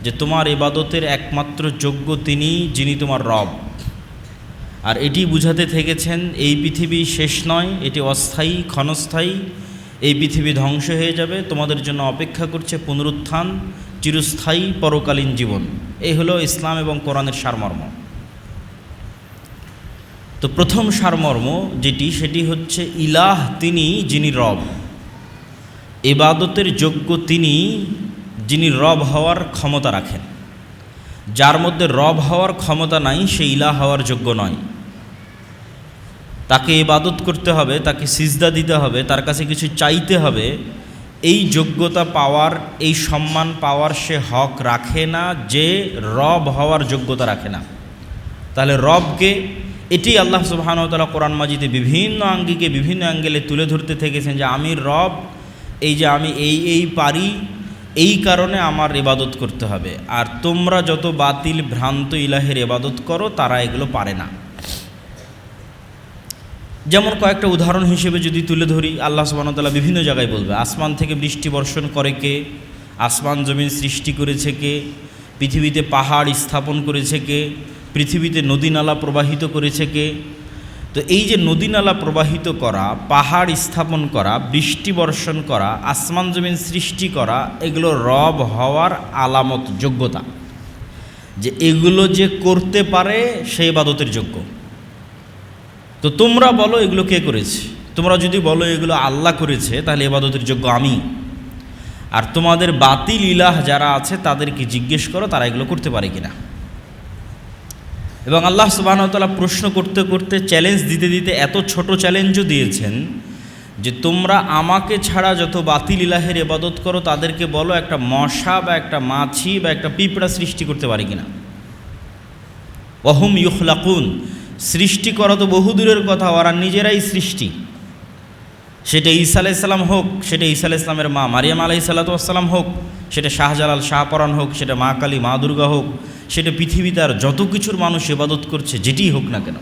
যে তোমার ইবাদতের একমাত্র যোগ্য তিনি, যিনি তোমার রব। আর এটি বুঝাতে থেকেছেন এই পৃথিবী শেষ নয়, এটি অস্থায়ী, ক্ষণস্থায়ী। এই পৃথিবী ধ্বংস হয়ে যাবে, তোমাদের জন্য অপেক্ষা করছে পুনরুত্থান, চিরস্থায়ী পরকালীন জীবন। এই হলো ইসলাম এবং কোরআনের সারমর্ম। তো প্রথম সারমর্ম সেটি হচ্ছে ইলাহ তিনি, যিনি রব। ইবাদতের যোগ্য তিনি, যিনি রব হওয়ার ক্ষমতা রাখেন। যার মধ্যে রব হওয়ার ক্ষমতা নাই, সে ইলাহ হওয়ার যোগ্য নয়। তাকে ইবাদত করতে হবে, তাকে সিজদা দিতে হবে, তার কাছে কিছু চাইতে হবে, এই যোগ্যতা পাওয়ার, এই সম্মান পাওয়ার সে হক রাখে না, যে রব হওয়ার যোগ্যতা রাখে না। তাহলে রবকে, এটি আল্লাহ সুবহানাহু ওয়া তাআলা কোরআন মাজিদে বিভিন্ন আঙ্গিকে, বিভিন্ন অ্যাঙ্গেলে তুলে ধরতে থেকেছেন যে আমি রব, এই যে আমি এই পারি, এই কারণে আমার ইবাদত করতে হবে। আর তোমরা যত বাতিল ভ্রান্ত ইলাহের ইবাদত করো, তারা এগুলো পারে না। যেমন কয়েকটা উদাহরণ হিসেবে যদি তুলে ধরি, আল্লাহ সুবহানাহু ওয়া তাআলা বিভিন্ন জায়গায় বলবে, আসমান থেকে বৃষ্টি বর্ষণ করে কে, আসমান জমিন সৃষ্টি করেছে কে, পৃথিবীতে পাহাড় স্থাপন করেছে কে, পৃথিবীতে নদী নালা প্রবাহিত করেছে কে। তো এই যে নদী নালা প্রবাহিত করা, পাহাড় স্থাপন করা, বৃষ্টি বর্ষণ করা, আসমান জমিন সৃষ্টি করা, এগুলো রব হওয়ার আলামত, যোগ্যতা, যে এগুলো যে করতে পারে সে ইবাদতের যোগ্য। তো তোমরা বলো এগুলো কে করেছে? তোমরা যদি বলো এগুলো আল্লাহ করেছে, তাহলে ইবাদতের যোগ্য আমি। আর তোমাদের বাতিল ইলাহ যারা আছে তাদেরকে জিজ্ঞেস করো তারা এগুলো করতে পারে কিনা। এবং আল্লাহ সুবহানাহু ওয়া তাআলা প্রশ্ন করতে করতে, চ্যালেঞ্জ দিতে দিতে এত ছোট চ্যালেঞ্জও দিয়েছেন যে তোমরা আমাকে ছাড়া যত বাতিল ইলাহের ইবাদত করো তাদেরকে বলো একটা মশা বা একটা মাছি বা একটা পিঁপড়া সৃষ্টি করতে পারে কিনা। ওয়াহুম ইউখলাকুন, সৃষ্টি করা তো বহুদূরের কথা, ওরা নিজেরাই সৃষ্টি। সেটা ঈসা আলাইহিস সালাম হোক, সেটা ঈসা আলাইহিস সালামের মা মারিয়াম আলাইহিস সালাম হোক, সেটা শাহজালাল শাহপরান হোক, সেটা মা কালী মা দুর্গা হোক, সেটা পৃথিবীতে আর যত কিছুর মানুষ ইবাদত করছে, যেটিই হোক না কেন,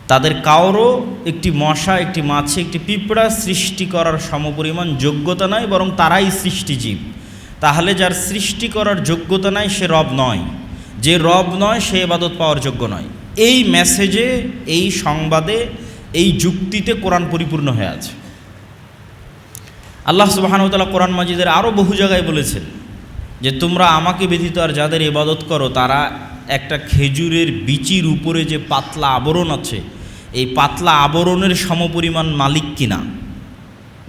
তাদের কারো একটি মশা, একটি মাছি, একটি পিঁপড়া সৃষ্টি করার সমপরিমাণ যোগ্যতা নাই, বরং তারাই সৃষ্টিজীব। তাহলে যার সৃষ্টি করার যোগ্যতা নাই সে রব নয়, যে রব নয় সে ইবাদত পাওয়ার যোগ্য নয়। এই মেসেজে, এই সংবাদে, এই যুক্তিতে কোরআন পরিপূর্ণ হয়ে আছে। আল্লাহ সুবহানাহু ওয়া তাআলা কোরআন মাজিদের আরও বহু জায়গায় বলেছেন যে তোমরা আমাকে ব্যতীত আর যাদের ইবাদত করো তারা একটা খেজুরের বিচির উপরে যে পাতলা আবরণ আছে, এই পাতলা আবরণের সমপরিমাণ মালিক কিনা।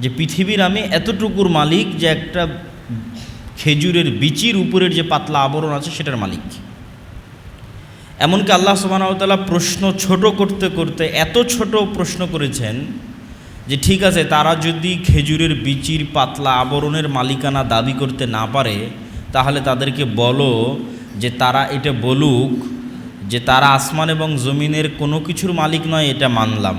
যে পৃথিবীর আমি এতটুকুর মালিক যে একটা খেজুরের বিচির উপরের যে পাতলা আবরণ আছে সেটার মালিক। এমনকি আল্লাহ সুবহানাহু ওয়া তাআলা প্রশ্ন ছোট করতে করতে এত ছোট প্রশ্ন করেছেন যে ঠিক আছে, তারা যদি খেজুরের বিচির পাতলা আবরণের মালিকানা দাবি করতে না পারে, তাহলে তাদেরকে বলো যে তারা এটা বলুক যে তারা আসমান এবং জমিনের কোনো কিছুর মালিক নয়, এটা মানলাম,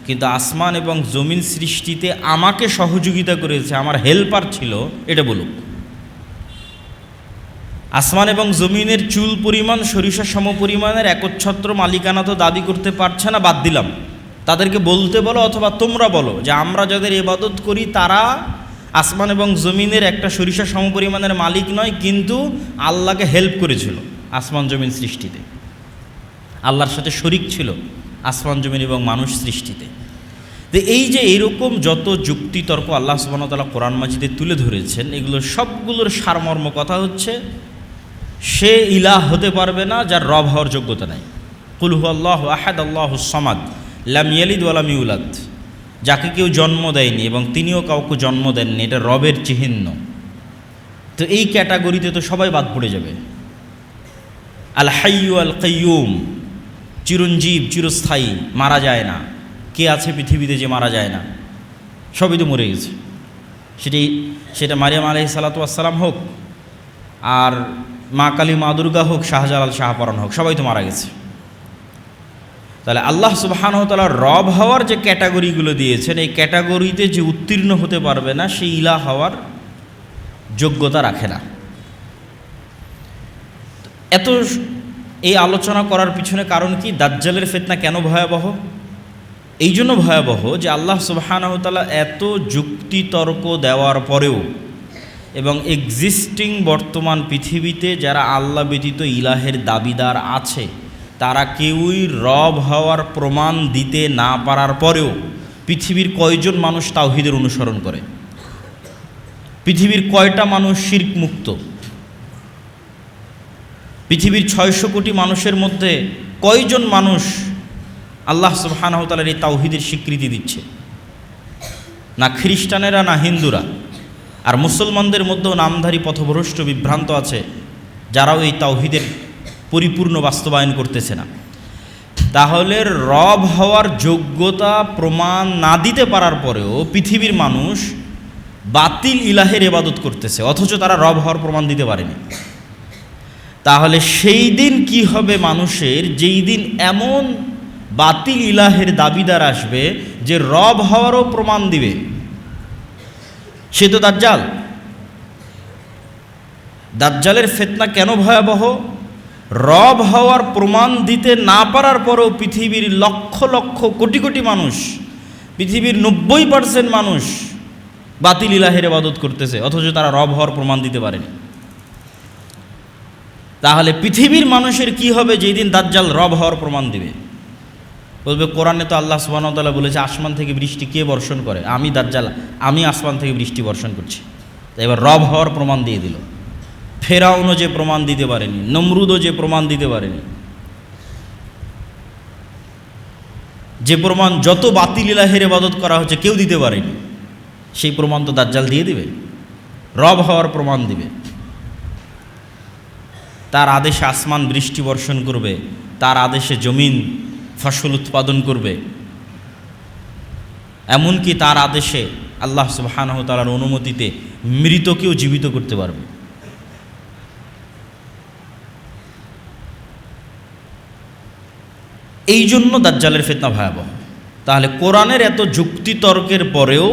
কিন্তু আসমান এবং জমিন সৃষ্টিতে আমাকে সহযোগিতা করেছে, আমার হেল্পার ছিল, এটা বলুক। আসমান এবং জমিনের চুল পরিমাণ, সরিষা সমপরিমাণের একচ্ছত্র মালিকানা তো দাবি করতে পারছে না, বাদ দিলাম। তাদেরকে বলতে বলো, অথবা তোমরা বলো যে আমরা যাদের ইবাদত করি তারা আসমান এবং জমিনের একটা সরিষা সমপরিমাণের মালিক নয়, কিন্তু আল্লাহকে হেল্প করেছিল আসমান জমিন সৃষ্টিতে, আল্লাহর সাথে শরিক ছিল আসমান জমিন এবং মানুষ সৃষ্টিতে। তো এই যে এইরকম যত যুক্তিতর্ক আল্লাহ সুবহানাহু ওয়া তাআলা কোরআন মাজিদে তুলে ধরেছেন, এগুলো সবগুলোর সারমর্ম কথা হচ্ছে সে ইলাহ হতে পারবে না যার রব হওয়ার যোগ্যতা নাই। কুল হুয়াল্লাহু আহাদ আল্লাহুস সামাদ লাম ইয়ালিদ ওয়া লাম ইউলাদ, যাকে কেউ জন্ম দেয়নি এবং তিনিও কাউকে জন্ম দেননি, এটা রবের চিহ্ন। তো এই ক্যাটাগরিতে তো সবাই বাদ পড়ে যাবে। আল হাইয়্যু আল কাইয়্যুম, চিরঞ্জীব, চিরস্থায়ী, মারা যায় না। কে আছে পৃথিবীতে যে মারা যায় না? সবই তো মরে গেছে। সেটা মারিয়াম আলাইহিস সালাতু ওয়াস সালাম হোক, আর মা কালী মা দুর্গা হোক, শাহজালাল শাহপরান হোক, সবাই তো মারা গেছে। তাহলে আল্লাহ সুবহানাহু ওয়া তাআলা রব হওয়ার যে ক্যাটাগরিগুলো দিয়েছেন, এই ক্যাটাগরিতে যে উত্তীর্ণ হতে পারবে না, সেই ইলাহ হওয়ার যোগ্যতা রাখে না। এত এই আলোচনা করার পিছনে কারণ কি? দাজ্জালের ফিতনা কেন ভয়াবহ? এই জন্য ভয়াবহ যে আল্লাহ সুবহানাহু ওয়া তাআলা এত যুক্তি তর্ক দেওয়ার পরেও এবং এক্সিস্টিং বর্তমান পৃথিবীতে যারা আল্লাহ ব্যতীত ইলাহের দাবিদার আছে তারা কেউই রব হওয়ার প্রমাণ দিতে না পারার পরেও পৃথিবীর কয়জন মানুষ তাওহীদের অনুসরণ করে? পৃথিবীর কয়টা মানুষ শিরক মুক্ত? পৃথিবীর 600 কোটি মানুষের মধ্যে কয়জন মানুষ আল্লাহ সুবহানাহু ওয়া তাআলার এই তাওহীদের স্বীকৃতি দিচ্ছে? না খ্রিস্টানেরা, না হিন্দুরা। আর মুসলমানদের মধ্যেও নামধারী পথভ্রষ্ট বিভ্রান্ত আছে যারাও এই তাওহীদের পরিপূর্ণ বাস্তবায়ন করতেছে না। তাহলে রব হওয়ার যোগ্যতা প্রমাণ না দিতে পারার পরেও পৃথিবীর মানুষ বাতিল ইলাহের ইবাদত করতেছে, অথচ তারা রব হওয়ার প্রমাণ দিতে পারেনি। তাহলে সেই দিন কি হবে মানুষের, যেই দিন এমন বাতিল ইলাহের দাবিদার আসবে যে রব হওয়ারও প্রমাণ দিবে? সে তো দাজ্জাল। দাজ্জালের ফিতনা কেন ভয়াবহ? রব হওয়ার প্রমাণ দিতে না পারার পরেও পৃথিবীর লক্ষ লক্ষ কোটি কোটি মানুষ, পৃথিবীর 90% মানুষ বাতিল ইলাহের ইবাদত করতেছে, অথচ তারা রব হওয়ার প্রমাণ দিতে পারেনি। তাহলে পৃথিবীর মানুষের কি হবে যেই দিন দাজ্জাল রব হওয়ার প্রমাণ দিবে? বলবে কোরআনে তো আল্লাহ সুবহানাহু ওয়া তাআলা বলেছে আসমান থেকে বৃষ্টি কে বর্ষণ করে? আমি দাজ্জাল, আমি আসমান থেকে বৃষ্টি বর্ষণ করছি। তাই এবার রব হওয়ার প্রমাণ দিয়ে দিল। ফেরাউনও যে প্রমাণ দিতে পারেনি, নমরুদও যে প্রমাণ দিতে পারেনি, যে প্রমাণ যত বাতিল ইলাহের ইবাদত করা হচ্ছে কেউ দিতে পারেনি, সেই প্রমাণ তো দাজ্জাল দিয়ে দিবে, রব হওয়ার প্রমাণ দিবে। তার আদেশে আসমান বৃষ্টি বর্ষণ করবে, তার আদেশে জমিন ফসল উৎপাদন করবে, এমনকি তার আদেশে আল্লাহ সুবহানাহু ওয়া তাআলার অনুমতিতে মৃতকেও জীবিত করতে পারবে। এই জন্য দাজ্জালের ফিতনা ভয়াবহ। তাহলে কোরআনের এত যুক্তি তর্কের পরেও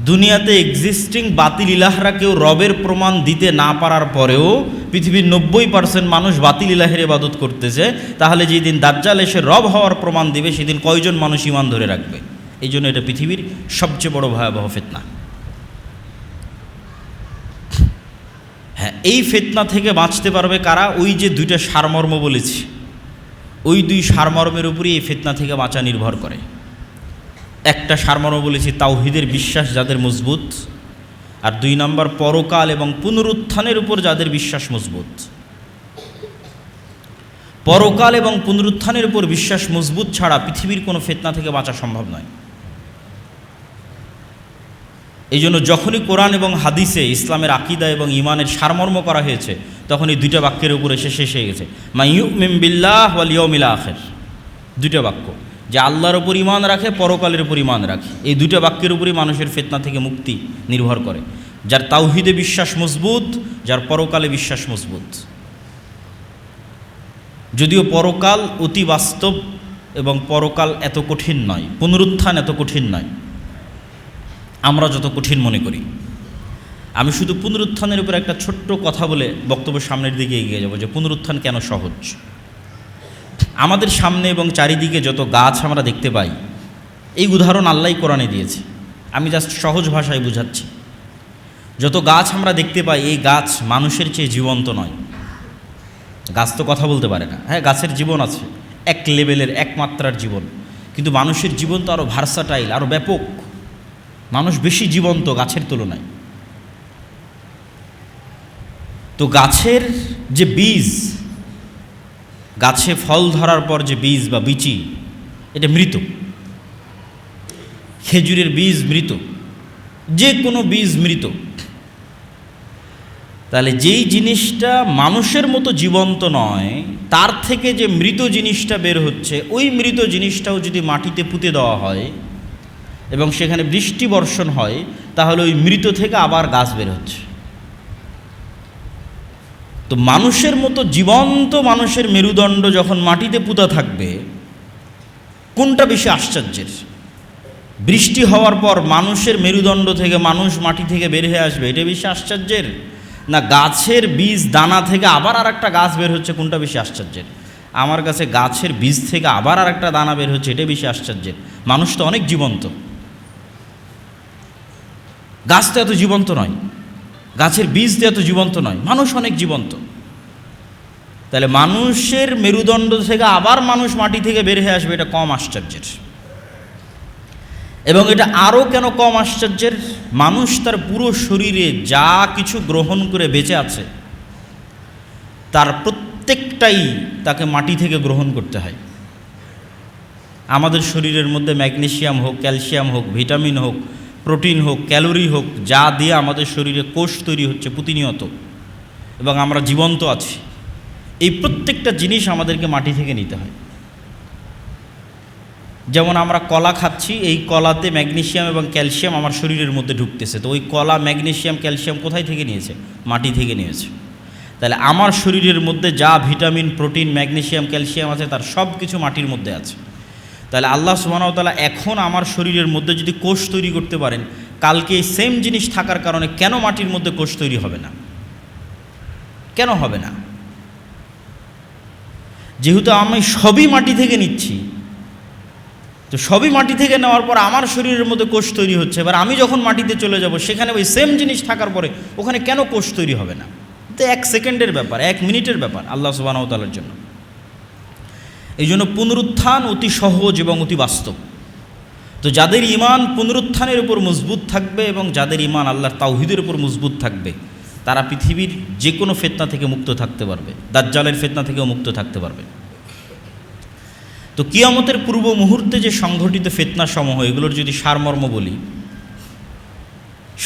দুনিয়াতে এক্সিস্টিং বাতিল ইলাহরা কেউ রবের প্রমাণ দিতে না পারার পরেও পৃথিবীর 90% মানুষ বাতিল ইলাহের ইবাদত করতেছে। তাহলে যেদিন দাজ্জাল এসে রব হওয়ার প্রমাণ দিবে সেদিন কয়জন মানুষ ঈমান ধরে রাখবে? এই জন্য এটা পৃথিবীর সবচেয়ে বড় ভয়াবহ ফিতনা। হ্যাঁ, এই ফিতনা থেকে বাঁচতে পারবে কারা? ওই যে দুইটা সারমর্ম বলেছি, ওই দুই সারমর্মের উপরই এই ফিতনা থেকে বাঁচা নির্ভর করে। একটা সারমর্ম বলেছি তাওহীদের বিশ্বাস যাদের মজবুত, আর 2 নম্বর পরকাল এবং পুনরুত্থানের উপর যাদের বিশ্বাস মজবুত। পরকাল এবং পুনরুত্থানের উপর বিশ্বাস মজবুত ছাড়া পৃথিবীর কোনো ফিতনা থেকে বাঁচা সম্ভব নয়। এই জন্য যখনই কোরআন এবং হাদিসে ইসলামের আকীদা এবং ঈমানের সারমর্ম করা হয়েছে তখন এই দুইটা বাক্যের উপর এসে শেষ হয়ে গেছে, মা ইউমিন বিল্লাহ ওয়াল ইয়াউমিল আখির। দুইটা বাক্য, যে আল্লাহর উপর ঈমান রাখে, পরকালের উপর ঈমান রাখে। এই দুইটা বাক্যের উপরই মানুষের ফিতনা থেকে মুক্তি নির্ভর করে। যার তাওহীদে বিশ্বাস মজবুত, যার পরকালে বিশ্বাস মজবুত। যদিও পরকাল অতি বাস্তব এবং পরকাল এত কঠিন নয়, পুনরুত্থান এত কঠিন নয় আমরা যত কঠিন মনে করি। আমি শুধু পুনরুত্থানের উপর একটা ছোট্ট কথা বলে বক্তব্য সামনের দিকে এগিয়ে যাব, যে পুনরুত্থান কেন সহজ। আমাদের সামনে এবং চারিদিকে যত গাছ আমরা দেখতে পাই, এই উদাহরণ আল্লাহই কোরআনে দিয়েছে, আমি জাস্ট সহজ ভাষায় বুঝাচ্ছি। যত গাছ আমরা দেখতে পাই, এই গাছ মানুষের চেয়ে জীবন্ত নয়। গাছ তো কথা বলতে পারে না, হ্যাঁ গাছের জীবন আছে, এক লেভেলের এক মাত্রার জীবন, কিন্তু মানুষের জীবন তো আরও ভার্সাটাইল, আরও ব্যাপক। মানুষ বেশি জীবন্ত গাছের তুলনায়। তো গাছের যে বীজ, গাছে ফল ধরার পর যে বীজ বা বিচি, এটা মৃত। খেজুরের বীজ মৃত, যে কোনো বীজ মৃত। তাহলে যেই জিনিসটা মানুষের মতো জীবন্ত নয়, তার থেকে যে মৃত জিনিসটা বের হচ্ছে, ওই মৃত জিনিসটাও যদি মাটিতে পুঁতে দেওয়া হয় এবং সেখানে বৃষ্টি বর্ষণ হয়, তাহলে ওই মৃত থেকে আবার গাছ বের হচ্ছে। তো মানুষের মতো জীবন্ত মানুষের মেরুদণ্ড যখন মাটিতে পুঁতা থাকবে, কোনটা বেশি আশ্চর্যের? বৃষ্টি হওয়ার পর মানুষের মেরুদণ্ড থেকে মানুষ মাটি থেকে বের হয়ে আসবে, এটা বেশি আশ্চর্যের? না গাছের বীজ দানা থেকে আবার আর একটা গাছ বের হচ্ছে, কোনটা বেশি আশ্চর্যের? আমার কাছে গাছের বীজ থেকে আবার আর একটা দানা বের হচ্ছে, এটা বেশি আশ্চর্যের। মানুষ তো অনেক জীবন্ত, গাছ তো এত জীবন্ত নয়। গাছের বীজ দিয়ে এত জীবন্ত নয়, মানুষ অনেক জীবন্ত। তাহলে মানুষের মেরুদণ্ড থেকে আবার মানুষ মাটি থেকে বের হয়ে আসবে, এটা কম আশ্চর্যের। এবং এটা আরও কেন কম আশ্চর্যের, মানুষ তার পুরো শরীরে যা কিছু গ্রহণ করে বেঁচে আছে তার প্রত্যেকটাই তাকে মাটি থেকে গ্রহণ করতে হয়। আমাদের শরীরের মধ্যে ম্যাগনেসিয়াম হোক, ক্যালসিয়াম হোক, ভিটামিন হোক, প্রোটিন হোক, ক্যালোরি হোক, যা দিয়ে আমাদের শরীরে কোষ তৈরি হচ্ছে প্রতিনিয়ত এবং আমরা জীবন্ত আছি, এই প্রত্যেকটা জিনিস আমাদেরকে মাটি থেকে নিতে হয়। যেমন আমরা কলা খাচ্ছি, এই কলাতে ম্যাগনেসিয়াম এবং ক্যালসিয়াম আমার শরীরের মধ্যে ঢুকতেছে, তো ওই কলা ম্যাগনেসিয়াম ক্যালসিয়াম কোথায় থেকে নিয়েছে? মাটি থেকে নিয়েছে। তাহলে আমার শরীরের মধ্যে যা ভিটামিন, প্রোটিন, ম্যাগনেসিয়াম, ক্যালসিয়াম আছে তার সব কিছু মাটির মধ্যে আছে। তাহলে আল্লাহ সুবহানাহু ওয়া তাআলা এখন আমার শরীরের মধ্যে যদি কোষ তৈরি করতে পারেন, কালকে এই সেম জিনিস থাকার কারণে কেন মাটির মধ্যে কোষ তৈরি হবে না? কেন হবে না? যেহেতু আমি সবই মাটি থেকে নিচ্ছি, তো সবই মাটি থেকে নেওয়ার পর আমার শরীরের মধ্যে কোষ তৈরি হচ্ছে, এবার আমি যখন মাটিতে চলে যাব সেখানে ওই সেম জিনিস থাকার পরে ওখানে কেন কোষ তৈরি হবে না? তো 1 সেকেন্ডের ব্যাপার, 1 মিনিটের ব্যাপার আল্লাহ সুবহানাহু ওয়া তাআলার জন্য। এই জন্য পুনরুত্থান অতি সহজ এবং অতি বাস্তব। তো যাদের ঈমান পুনরুত্থানের উপর মজবুত থাকবে এবং যাদের ঈমান আল্লাহর তাওহীদের উপর মজবুত থাকবে, তারা পৃথিবীর যে কোনো ফিতনা থেকে মুক্ত থাকতে পারবে, দাজ্জালের ফিতনা থেকেও মুক্ত থাকতে পারবে। তো কিয়ামতের পূর্ব মুহূর্তে যে সংঘটিত ফিতনা সমূহ, এগুলোর যদি সারমর্ম বলি,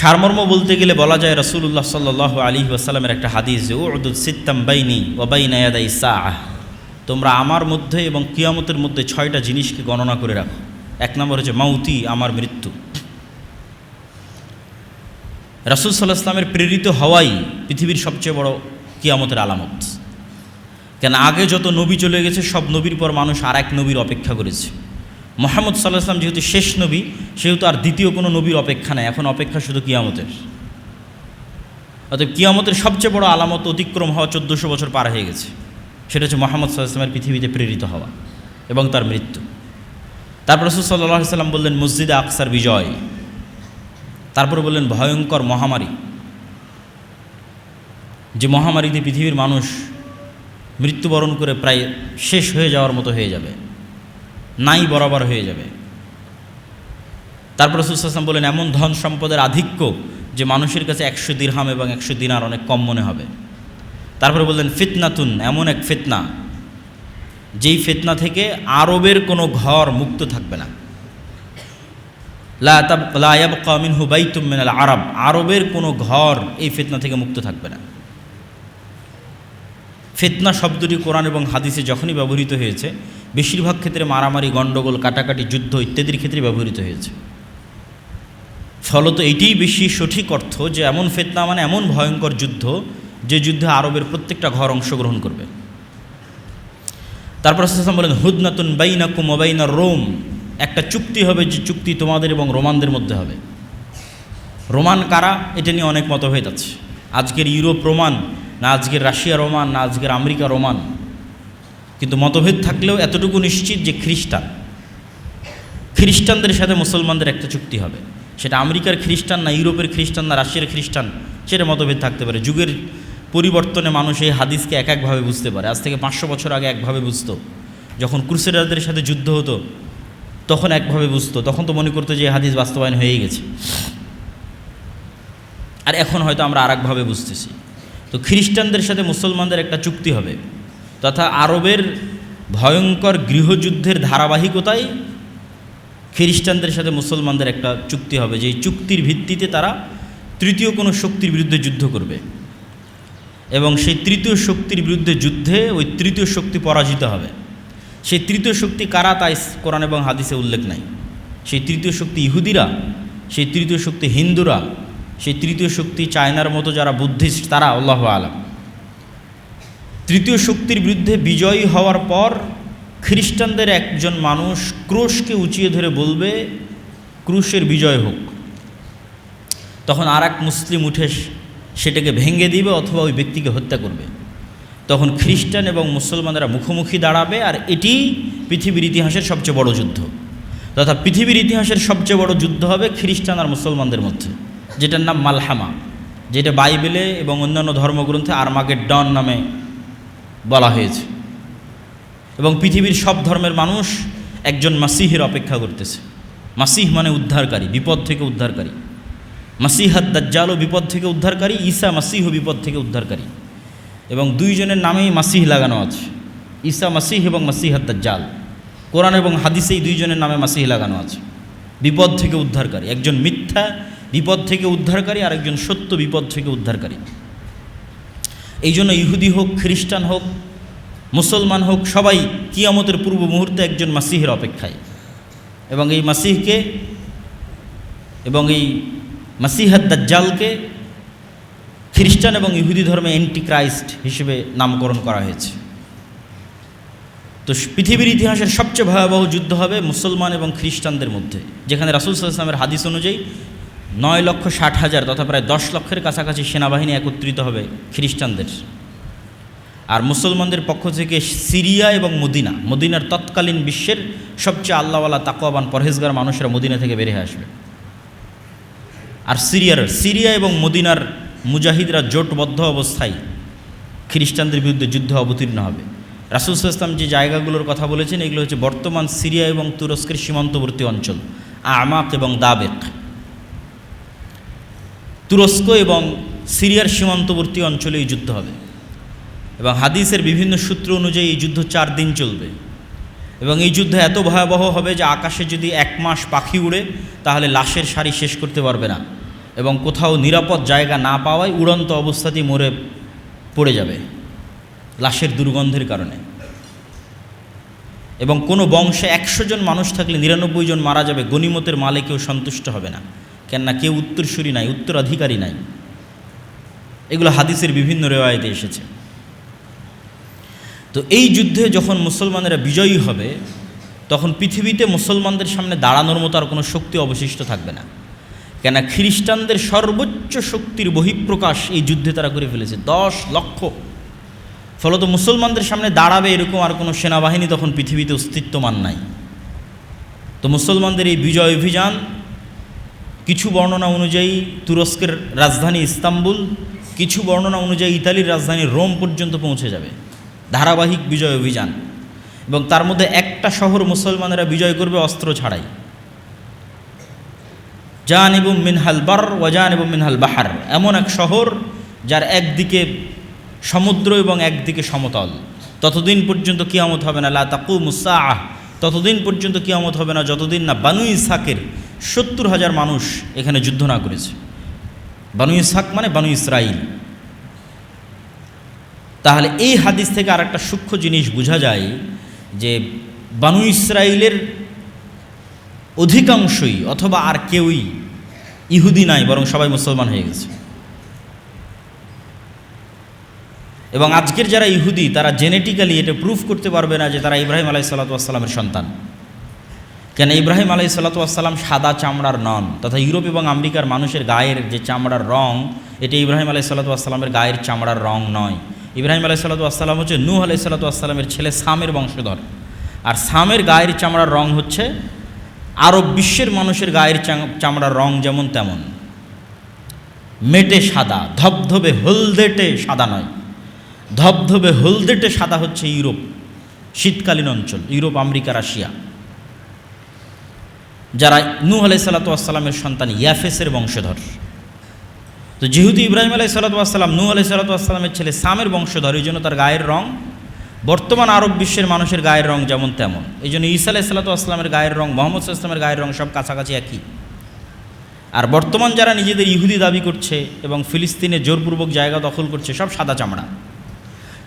সারমর্ম বলতে গেলে বলা যায় রাসূলুল্লাহ সাল্লাল্লাহু আলাইহি ওয়াসাল্লামের একটা হাদিস, যে উদুদ সিত্তাম বাইনি ওয়া বাইনা ইয়াদাই সাআহ, তোমরা আমার মধ্যে এবং কিয়ামতের মধ্যে 6টা জিনিসকে গণনা করে রাখো। 1 নম্বর হচ্ছে মাউতি, আমার মৃত্যু। রাসূল সাল্লাল্লাহু আলাইহি ওয়াসাল্লামের প্রেরিত হওয়াই পৃথিবীর সবচেয়ে বড় কিয়ামতের আলামত। কেন আগে যত নবী চলে গেছে সব নবীর পর মানুষ আর এক নবীর অপেক্ষা করেছে। মুহাম্মদ সাল্লাল্লাহু আলাইহি ওয়াসাল্লাম যেহেতু শেষ নবী, সেহেতু আর দ্বিতীয় কোনো নবীর অপেক্ষা নেই, এখন অপেক্ষা শুধু কিয়ামতের। অতএব কিয়ামতের সবচেয়ে বড় আলামত অতিক্রম হওয়া 1400 বছর পার হয়ে গেছে, সেটা হচ্ছে মুহাম্মদ সাল্লাল্লাহু আলাইহি ওয়াসাল্লামের পৃথিবীতে প্রেরিত হওয়া এবং তার মৃত্যু। তারপর রাসূল সাল্লাল্লাহু আলাইহি ওয়াসাল্লাম বললেন মসজিদে আকসার বিজয়, তারপরে বললেন ভয়ঙ্কর মহামারী, যে মহামারীতে পৃথিবীর মানুষ মৃত্যুবরণ করে প্রায় শেষ হয়ে যাওয়ার মতো হয়ে যাবে, নাই বরাবর হয়ে যাবে। তারপর রাসূল সাল্লাল্লাহু আলাইহি ওয়াসাল্লাম বললেন এমন ধন সম্পদের আধিক্য যে মানুষের কাছে 100 দিরহাম এবং 100 দিনার অনেক কম মনে হবে। তারপরে বললেন ফিতনাতুন, এমন এক ফিতনা যেই ফিতনা থেকে আরবের কোনো ঘর মুক্ত থাকবে না। লা ইয়াবকা মিনহু বাইতুম মিনাল আরব, আরবের কোনো ঘর এই ফিতনা থেকে মুক্ত থাকবে না। ফিতনা শব্দটি কোরআন এবং হাদিসে যখনই ব্যবহৃত হয়েছে, বেশিরভাগ ক্ষেত্রে মারামারি, গণ্ডগোল, কাটাকাটি, যুদ্ধ ইত্যাদির ক্ষেত্রে ব্যবহৃত হয়েছে। ফলত এটিই বেশি সঠিক অর্থ যে এমন ফিতনা মানে এমন ভয়ঙ্কর যুদ্ধ, যে যুদ্ধে আরবের প্রত্যেকটা ঘর অংশগ্রহণ করবে। তারপর রাসূল সাল্লাল্লাহু আলাইহি ওয়াসাল্লাম বলেন হুদনাতুন বাইনাকুম ওয়া বাইনার রোম, একটা চুক্তি হবে যে চুক্তি তোমাদের এবং রোমানদের মধ্যে হবে। রোমান কারা, এটা নিয়ে অনেক মতভেদ আছে। আজকের ইউরোপ রোমান না আজকের রাশিয়া রোমান না আজকের আমেরিকা রোমান, কিন্তু মতভেদ থাকলেও এতটুকু নিশ্চিত যে খ্রিস্টানদের সাথে মুসলমানদের একটা চুক্তি হবে। সেটা আমেরিকার খ্রিস্টান না ইউরোপের খ্রিস্টান না রাশিয়ার খ্রিস্টান, সেটা মতভেদ থাকতে পারে। যুগের পরিবর্তনে মানুষ এই হাদিসকে এক একভাবে বুঝতে পারে। আজ থেকে 500 বছর আগে একভাবে বুঝতো, যখন ক্রুসেডারদের সাথে যুদ্ধ হতো তখন একভাবে বুঝতো, তখন তো মনে করতো যে হাদিস বাস্তবায়ন হয়েই গেছে। আর এখন হয়তো আমরা আর একভাবে বুঝতেছি। তো খ্রিস্টানদের সাথে মুসলমানদের একটা চুক্তি হবে, তথা আরবের ভয়ঙ্কর গৃহযুদ্ধের ধারাবাহিকতায় খ্রিস্টানদের সাথে মুসলমানদের একটা চুক্তি হবে, যে এই চুক্তির ভিত্তিতে তারা তৃতীয় কোনো শক্তির বিরুদ্ধে যুদ্ধ করবে এবং সেই তৃতীয় শক্তির বিরুদ্ধে যুদ্ধে ওই তৃতীয় শক্তি পরাজিত হবে। সেই তৃতীয় শক্তি কারা তা কোরআন এবং হাদিসে উল্লেখ নাই। সেই তৃতীয় শক্তি ইহুদিরা, সেই তৃতীয় শক্তি হিন্দুরা, সেই তৃতীয় শক্তি চায়নার মতো যারা বুদ্ধিস্ট, তারা, আল্লাহু আলাম। তৃতীয় শক্তির বিরুদ্ধে বিজয়ী হওয়ার পর খ্রিস্টানদের একজন মানুষ ক্রুশকে উঁচিয়ে ধরে বলবে ক্রুশের বিজয় হোক। তখন আর এক মুসলিম উঠে সেটাকে ভেঙে দিবে অথবা ওই ব্যক্তিকে হত্যা করবে। তখন খ্রিস্টান এবং মুসলমানরা মুখোমুখি দাঁড়াবে, আর এটি পৃথিবীর ইতিহাসের সবচেয়ে বড় যুদ্ধ, তথা পৃথিবীর ইতিহাসের সবচেয়ে বড় যুদ্ধ হবে খ্রিস্টান আর মুসলমানদের মধ্যে, যেটার নাম মালহামা, যেটা বাইবেলে এবং অন্যান্য ধর্মগ্রন্থে আর্মাগেড্ডন নামে বলা হয়েছে। এবং পৃথিবীর সব ধর্মের মানুষ একজন মাসিহের অপেক্ষা করতেছে। মাসিহ মানে উদ্ধারকারী, বিপদ থেকে উদ্ধারকারী। মাসিহাদ দাজ্জালও বিপদ থেকে উদ্ধারকারী, ঈসা মাসিহও বিপদ থেকে উদ্ধারকারী। এবং দুইজনের নামেই মাসিহ লাগানো আছে, ঈসা মাসিহ এবং মাসিহাদ দাজ্জাল। কোরআন এবং হাদিসে এই দুইজনের নামে মাসিহ লাগানো আছে, বিপদ থেকে উদ্ধারকারী। একজন মিথ্যা বিপদ থেকে উদ্ধারকারী, আর একজন সত্য বিপদ থেকে উদ্ধারকারী। এই জন্য ইহুদি হোক, খ্রিস্টান হোক, মুসলমান হোক, সবাই কিয়ামতের পূর্ব মুহূর্তে একজন মাসিহের অপেক্ষায়। এবং এই মাসিহকে এবং এই মাসিহাদ দাজ্জালকে খ্রিস্টান এবং ইহুদি ধর্মে অ্যান্টি ক্রাইস্ট হিসেবে নামকরণ করা হয়েছে। তো পৃথিবীর ইতিহাসের সবচেয়ে ভয়াবহ যুদ্ধ হবে মুসলমান এবং খ্রিস্টানদের মধ্যে, যেখানে রাসূল সাল্লাল্লাহু আলাইহি ওয়াসাল্লামের হাদিস অনুযায়ী 9,60,000 তথা প্রায় 10 লক্ষের কাছাকাছি সেনাবাহিনী একত্রিত হবে খ্রিস্টানদের। আর মুসলমানদের পক্ষ থেকে সিরিয়া এবং মদিনার তৎকালীন বিশ্বের সবচেয়ে আল্লাহওয়ালা তাকওয়াবান পরহেজগার মানুষরা মদিনা থেকে বেরিয়ে আসবে। আর সিরিয়া এবং মদিনার মুজাহিদরা জোটবদ্ধ অবস্থায় খ্রিস্টানদের বিরুদ্ধে যুদ্ধে অবতীর্ণ হবে। রাসূল সাল্লাল্লাহু আলাইহি ওয়াসাল্লাম যে জায়গাগুলোর কথা বলেছেন এগুলো হচ্ছে বর্তমান সিরিয়া এবং তুরস্কের সীমান্তবর্তী অঞ্চল, আমাক এবং দাবেক। তুরস্ক এবং সিরিয়ার সীমান্তবর্তী অঞ্চলে এই যুদ্ধ হবে। এবং হাদিসের বিভিন্ন সূত্র অনুযায়ী এই যুদ্ধ 4 দিন চলবে। এবং এই যুদ্ধ এত ভয়াবহ হবে যে আকাশে যদি 1 মাস পাখি উড়ে তাহলে লাশের সারি শেষ করতে পারবে না, এবং কোথাও নিরাপদ জায়গা না পাওয়ায় উড়ন্ত অবস্থাতেই মরে পড়ে যাবে লাশের দুর্গন্ধের কারণে। এবং কোনো বংশে 100 জন মানুষ থাকলে 99 জন মারা যাবে, গনিমতের মালে কেউ সন্তুষ্ট হবে না, কেননা কেউ উত্তরসূরি নাই, উত্তরাধিকারী নাই। এগুলো হাদিসের বিভিন্ন রেওয়ায়েতে এসেছে। তো এই যুদ্ধে যখন মুসলমানেরা বিজয়ী হবে তখন পৃথিবীতে মুসলমানদের সামনে দাঁড়ানোর মতো আর কোনো শক্তি অবশিষ্ট থাকবে না, কেন খ্রিস্টানদের সর্বোচ্চ শক্তির বহিঃপ্রকাশ এই যুদ্ধে তারা করে ফেলেছে, 10 লক্ষ। ফলত মুসলমানদের সামনে দাঁড়াবে এরকম আর কোনো সেনাবাহিনী তখন পৃথিবীতে অস্তিত্বমান নাই। তো মুসলমানদের এই বিজয় অভিযান কিছু বর্ণনা অনুযায়ী তুরস্কের রাজধানী ইস্তাম্বুল, কিছু বর্ণনা অনুযায়ী ইতালির রাজধানী রোম পর্যন্ত পৌঁছে যাবে, ধারাবাহিক বিজয় অভিযান। এবং তার মধ্যে একটা শহর মুসলমানেরা বিজয় করবে অস্ত্র ছাড়াই, জানিবু মিনহাল বার ওয়া জানিবু মিনহাল বাহার, এমন এক শহর যার একদিকে সমুদ্র এবং একদিকে সমতল। ততদিন পর্যন্ত কিয়ামত হবে না, লা তাকুমুস সাআহ, ততদিন পর্যন্ত কিয়ামত হবে না যতদিন না বানু ইসহাকের 70,000 মানুষ এখানে যুদ্ধ না করেছে। বানু ইসহাক মানে বানু ইসরাইল। তাহলে এই হাদিস থেকে আর একটা সূক্ষ্ম জিনিস বোঝা যায় যে বানু ইসরাইলের অধিকাংশই অথবা আর কেউই ইহুদি নাই, বরং সবাই মুসলমান হয়ে গেছে। এবং আজকের যারা ইহুদি তারা জেনেটিক্যালি এটা প্রুফ করতে পারবে না যে তারা ইব্রাহিম আলাইহিসসালাতু ওয়াসসালামের সন্তান। কেন ইব্রাহিম আলাইহিসসালাতু ওয়াসসালাম সাদা চামড়ার নন, তথা ইউরোপ এবং আমেরিকার মানুষের গায়ের যে চামড়ার রং এটা ইব্রাহিম আলাইহিসসালাতু ওয়াসসালামের গায়ের চামড়ার রং নয়। ইব্রাহিম আলাইহিসসালাতু ওয়াসসালাম হচ্ছে নূহ আলাইহিসসালাতু ওয়াসসালামের ছেলে সামের বংশধর, আর সামের গায়ের চামড়ার রং হচ্ছে আরব বিশ্বের মানুষের গায়ের চামড়ার রং যেমন তেমন, মেটে সাদা, ধবধবে হলদেটে সাদা নয়। ধবধবে হলদেটে সাদা হচ্ছে ইউরোপ, শীতকালীন অঞ্চল, ইউরোপ, আমেরিকা, রাশিয়া, যারা নূহ আলাইহিসসালাতু ওয়াসসালামের সন্তান ইয়াফেসের বংশধর। তো যেহেতু ইব্রাহিম আলাইহিসসালাতু ওয়াসসালাম নূহ আলাইহিসসালাতু ওয়াসসালামের ছেলে সামের বংশধর, এই জন্য তার গায়ের রং বর্তমান আরব বিশ্বের মানুষের গায়ের রং যেমন তেমন। এই জন্য ঈসা আলাইহিসসালাতু ওয়াসসালামের গায়ের রং, মুহাম্মদ সাল্লাল্লাহু আলাইহি ওয়াসাল্লামের গায়ের রং সব কাছাকাছি একই। আর বর্তমান যারা নিজেদের ইহুদি দাবি করছে এবং ফিলিস্তিনে জোরপূর্বক জায়গা দখল করছে সব সাদা চামড়া।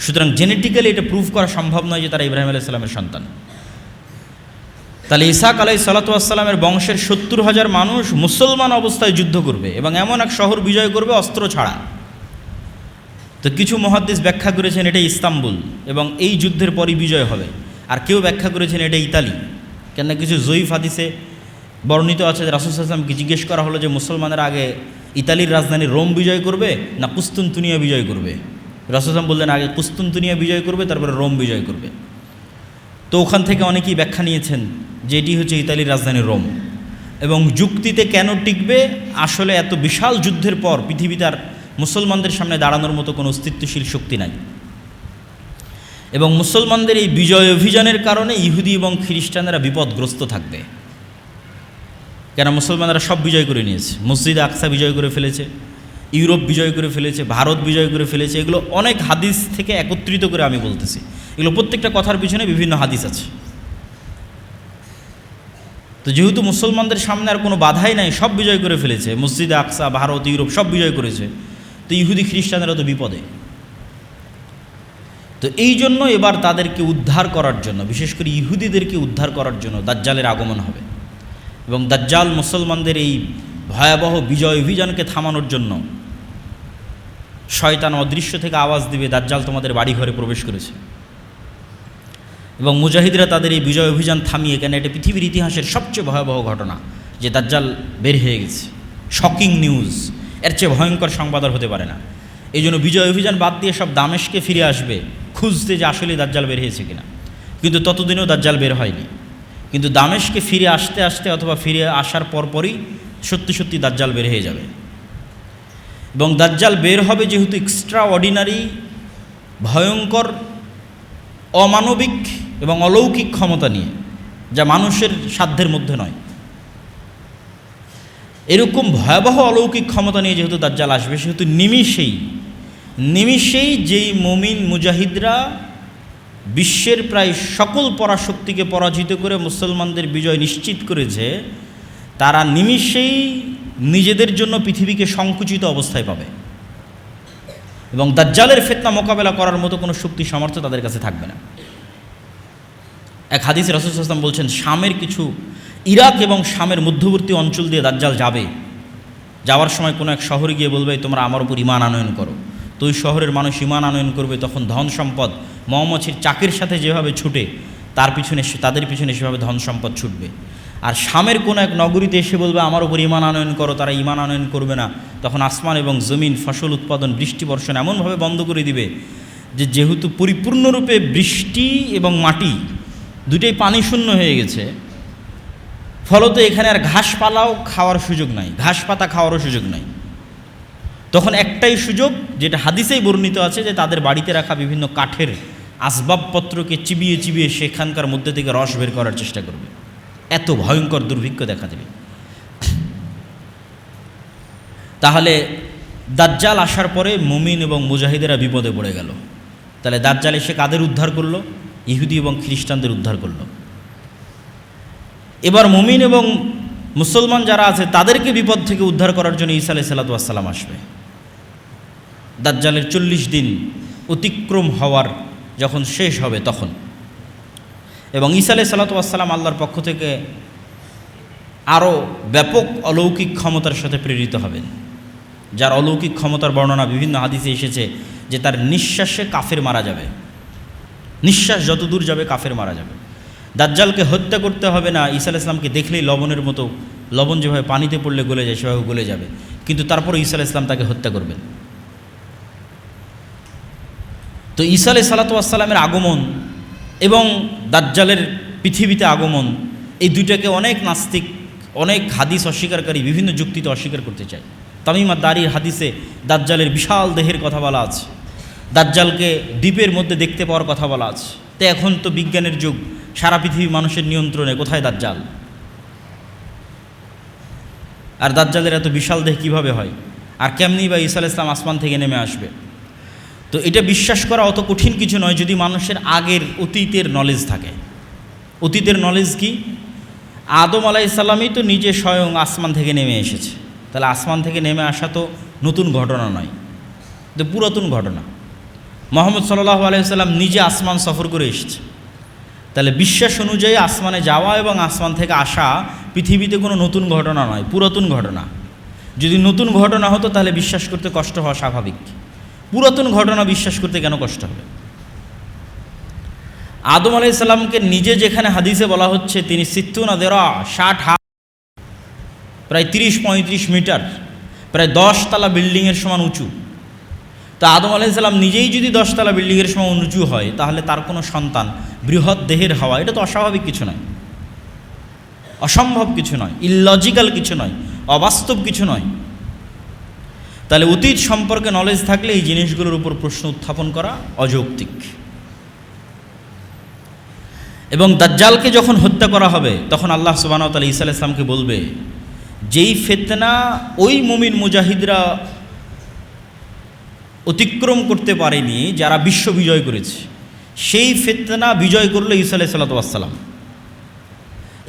সুতরাং জেনেটিক্যালি এটা প্রুভ করা সম্ভব নয় যে তারা ইব্রাহিম আলাইহিস সালামের সন্তান। তাহলে ইসহাক আলাইহিসসালাতু ওয়াসসালামের বংশের 70,000 মানুষ মুসলমান অবস্থায় যুদ্ধ করবে এবং এমন এক শহর বিজয় করবে অস্ত্র ছাড়া। তো কিছু মুহাদ্দিস ব্যাখ্যা করেছেন এটা ইস্তাম্বুল এবং এই যুদ্ধের পরই বিজয় হবে, আর কেউ ব্যাখ্যা করেছেন এটা ইতালি। কেননা কিছু জয়ীফ হাদিসে বর্ণিত আছে যে রাসূল সাল্লাল্লাহু আলাইহি ওয়াসাল্লামকে জিজ্ঞেস করা হলো যে মুসলমানরা আগে ইতালির রাজধানী রোম বিজয় করবে না কুস্তুনতুনিয়া বিজয় করবে। রাসূল সাল্লাল্লাহু আলাইহি ওয়াসাল্লাম বললেন আগে কুস্তুনতুনিয়া বিজয় করবে, তারপরে রোম বিজয় করবে। তো ওখান থেকে অনেকেই ব্যাখ্যা নিয়েছেন যে এটি হচ্ছে ইতালির রাজধানী রোম। এবং যুক্তিতে কেন টিকবে, আসলে এত বিশাল যুদ্ধের পর পৃথিবীতে আর মুসলমানদের সামনে দাঁড়ানোর মতো কোনো অস্তিত্বশীল শক্তি নাই। এবং মুসলমানদের এই বিজয় অভিযানের কারণে ইহুদি এবং খ্রিস্টানরা বিপদগ্রস্ত থাকবে। কেন? মুসলমানরা সব বিজয় করে নিয়েছে, মসজিদ আকসা বিজয় করে ফেলেছে, ইউরোপ বিজয় করে ফেলেছে, ভারত বিজয় করে ফেলেছে। এগুলো অনেক হাদিস থেকে একত্রিত করে আমি বলতেছি, এগুলো প্রত্যেকটা কথার পিছনে বিভিন্ন হাদিস আছে। তো যেহেতু মুসলমানদের সামনে আর কোনো বাধাই নাই, সব বিজয় করে ফেলেছে, মসজিদ আকসা, ভারত, ইউরোপ সব বিজয় করেছে, তো ইহুদি খ্রিস্টানরা তো বিপদে। তো এই জন্য এবার তাদেরকে উদ্ধার করার জন্য, বিশেষ করে ইহুদিদেরকে উদ্ধার করার জন্য দাজ্জালের আগমন হবে। এবং দাজ্জাল মুসলমানদের এই ভয়াবহ বিজয় অভিযানকে থামানোর জন্য শয়তান অদৃশ্য থেকে আওয়াজ দিবে, দাজ্জাল তোমাদের বাড়ি ঘরে প্রবেশ করেছে। এবং মুজাহিদরা তাদের এই বিজয় অভিযান থামিয়ে, কেন এটা পৃথিবীর ইতিহাসের সবচেয়ে ভয়াবহ ঘটনা যে দাজ্জাল বের হয়ে গেছে, শকিং নিউজ, এর চেয়ে ভয়ঙ্কর সংবাদ আর হতে পারে না। এই জন্য বিজয় অভিযান বাদ দিয়ে সব দামেশকে ফিরে আসবে খুঁজতে যে আসলে দাজ্জাল বের হয়েছে কিনা। কিন্তু ততদিনেও দাজ্জাল বের হয়নি। কিন্তু দামেশকে ফিরে আসতে আসতে অথবা ফিরে আসার পরপরই সত্যি সত্যি দাজ্জাল বের হয়ে যাবে। এবং দাজ্জাল বের হবে যেহেতু এক্সট্রা অর্ডিনারি, ভয়ঙ্কর, অমানবিক এবং অলৌকিক ক্ষমতা নিয়ে, যা মানুষের সাধ্যের মধ্যে নয়, এরকম ভয়াবহ অলৌকিক ক্ষমতা নিয়ে যেহেতু দাজ্জাল আসবে, সেহেতু নিমিষেই যেই মুমিন মুজাহিদরা বিশ্বের প্রায় সকল পরাশক্তিকে পরাজিত করে মুসলমানদের বিজয় নিশ্চিত করেছে, তারা নিমিষেই নিজেদের জন্য পৃথিবীকে সংকুচিত অবস্থায় পাবে। এবং দাজ্জালের ফিতনা মোকাবেলা করার মতো কোনো শক্তি সামর্থ্য তাদের কাছে থাকবে না। এক হাদিসে রাসূল সাল্লাল্লাহু আলাইহি ওয়াসাল্লাম বলছেন, শামের কিছু, ইরাক এবং শামের মধ্যবর্তী অঞ্চল দিয়ে দাজ্জাল যাবে। যাওয়ার সময় কোনো এক শহরে গিয়ে বলবে, তোমরা আমার উপর ঈমান আনয়ন করো। তো ওই শহরের মানুষ ঈমান আনয়ন করবে। তখন ধন সম্পদ মৌমাছির চাকের সাথে যেভাবে ছুটে, তাদের পিছনে সেভাবে ধন সম্পদ ছুটবে। আর শামের কোনো এক নগরীতে এসে বলবে, আমার উপর ঈমান আনয়ন করো, তারা ঈমান আনয়ন করবে না। তখন আসমান এবং জমিন, ফসল উৎপাদন, বৃষ্টি বর্ষণ এমনভাবে বন্ধ করে দিবে যে যেহেতু পরিপূর্ণরূপে বৃষ্টি এবং মাটি দুটোই পানি শূন্য হয়ে গেছে, ফলত এখানে আর ঘাসপালাও খাওয়ার সুযোগ নাই, ঘাস পাতা খাওয়ারও সুযোগ নাই। তখন একটাই সুযোগ, যেটা হাদিসেই বর্ণিত আছে, যে তাদের বাড়িতে রাখা বিভিন্ন কাঠের আসবাবপত্রকে চিবিয়ে চিবিয়ে সেখানকার মধ্যে থেকে রস বের করার চেষ্টা করবে। এত ভয়ঙ্কর দুর্ভিক্ষ দেখা দেবে। তাহলে দাজ্জাল আসার পরে মুমিন এবং মুজাহিদেরা বিপদে পড়ে গেল। তাহলে দাজ্জাল এসে কাদের উদ্ধার করলো? ইহুদি এবং খ্রিস্টানদের উদ্ধার করলো। এবার মুমিন এবং মুসলমান যারা আছে তাদেরকে বিপদ থেকে উদ্ধার করার জন্য ঈসা আলাইহিস সালাতু ওয়াস সালাম আসবে। দাজ্জালের 40 দিন অতিক্রম হওয়ার যখন শেষ হবে তখন, এবং ঈসা আলাইহিস সালাতু ওয়াস সালাম আল্লাহর পক্ষ থেকে আরও ব্যাপক অলৌকিক ক্ষমতার সাথে প্রেরিত হবেন, যার অলৌকিক ক্ষমতার বর্ণনা বিভিন্ন হাদিসে এসেছে যে তার নিঃশ্বাসে কাফের মারা যাবে, নিঃশ্বাস যত দূর যাবে কাফের মারা যাবে। দাজ্জালকে হত্যা করতে হবে না, ঈসা আলাইহিস সালামকে দেখলেই লবণের মতো, লবণ যেভাবে পানিতে পড়লে গলে যায় সেভাবে গলে যাবে, কিন্তু তারপরে ঈসা আলাইহিস সালাম তাকে হত্যা করবেন। তো ঈসা আলাইহিস সালাতু ওয়াস সালামের আগমন এবং দাজ্জালের পৃথিবীতে আগমন, এই দুইটাকে অনেক নাস্তিক, অনেক হাদিস অস্বীকারী বিভিন্ন যুক্তিতে অস্বীকার করতে চায়। তামিম আদ-দারির হাদিসে দাজ্জালের বিশাল দেহের কথা বলা আছে, দাজ্জালকে দ্বীপের মধ্যে দেখতে পাওয়ার কথা বলা আছে। তো এখন তো বিজ্ঞানের যুগ, সারা পৃথিবী মানুষের নিয়ন্ত্রণে, কোথায় দাজ্জাল? আর দাজ্জালের এত বিশাল দেহ কীভাবে হয়? আর কেমনি বা ঈসা আলাইহিস সালাম আসমান থেকে নেমে আসবে? তো এটা বিশ্বাস করা অত কঠিন কিছু নয় যদি মানুষের আগের অতীতের নলেজ থাকে। অতীতের নলেজ কি? আদম আলাইহিস সালামই তো নিজে স্বয়ং আসমান থেকে নেমে এসেছে, তাহলে আসমান থেকে নেমে আসা তো নতুন ঘটনা নয়, তো পুরাতন ঘটনা। মুহাম্মদ সাল্লাল্লাহু আলাইহি ওয়াসাল্লাম নিজে আসমান সফর করে এসেছে, তাহলে বিশ্বাস অনুযায়ী আসমানে যাওয়া এবং আসমান থেকে আসা পৃথিবীতে কোনো নতুন ঘটনা নয়, পুরাতন ঘটনা। যদি নতুন ঘটনা হতো তাহলে বিশ্বাস করতে কষ্ট হওয়া স্বাভাবিক, পুরাতন ঘটনা বিশ্বাস করতে কেন কষ্ট হবে? আদম আলাইহিস সালামকে নিজে যেখানে হাদিসে বলা হচ্ছে তিনি 60 হাত, প্রায় 30-35 মিটার, প্রায় 10 তলা বিল্ডিংয়ের সমান উঁচু। তো আদম আলাইহিস সালাম নিজেই যদি 10 তলা বিল্ডিংয়ের সমান উঁচু হয়, তাহলে তার কোনো সন্তান বৃহৎ দেহের হওয়া এটা তো অস্বাভাবিক কিছু নয়, অসম্ভব কিছু নয়, ইললজিক্যাল কিছু নয়, অবাস্তব কিছু নয়। তাহলে অতীত সম্পর্কে নলেজ থাকলে এই জিনিসগুলোর উপর প্রশ্ন উত্থাপন করা অযৌক্তিক। এবং দাজ্জালকে যখন হত্যা করা হবে তখন আল্লাহ সুবহানাহু ওয়া তাআলা ঈসা আলাইহিস সালামকে বলবে, যেই ফিতনা ওই মুমিন মুজাহিদরা অতিক্রম করতে পারেনি যারা বিশ্ব বিজয় করেছে, সেই ফিতনা বিজয় করলো ঈসা আলাইহিস সালাম।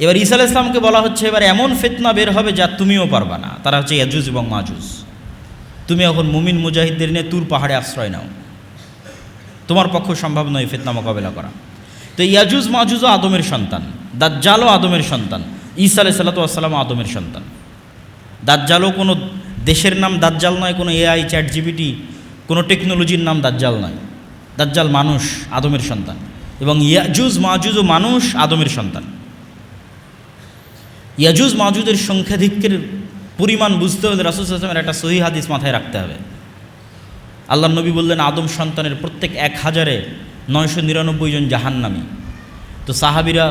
এবার ঈসা আলাইহিস সালামকে বলা হচ্ছে এবার এমন ফিতনা বের হবে যা তুমিও পারবা না, তারা হচ্ছে ইয়াজুজ এবং মাজুজ। তুমি এখন মুমিন মুজাহিদদের নিয়ে তুর পাহাড়ে আশ্রয় নাও, তোমার পক্ষে সম্ভব নয় ফিতনা মোকাবেলা করা। তো ইয়াজুজ মাজুজও আদমের সন্তান, দাজ্জালও আদমের সন্তান, ঈসা আলাইহিস সালাম আদমের সন্তান। দাজ্জালও কোনো দেশের নাম দাজ্জাল নয়, কোনো এআই চ্যাট জিপিটি কোনো টেকনোলজির নাম দাজ্জাল নয়। দাজ্জাল মানুষ, আদমের সন্তান, এবং ইয়াজুজ মাজুজও মানুষ, আদমের সন্তান। ইয়াজুজ মাজুজের সংখ্যাধিক্যের পরিমাণ বুঝতে হলে রাসূল সাল্লাল্লাহু আলাইহি ওয়াসাল্লামের একটা সহিহ হাদিস মাথায় রাখতে হবে। আল্লাহর নবী বললেন আদম সন্তানের প্রত্যেক 1000-এ 999 জন জাহান্নামী। তো সাহাবীরা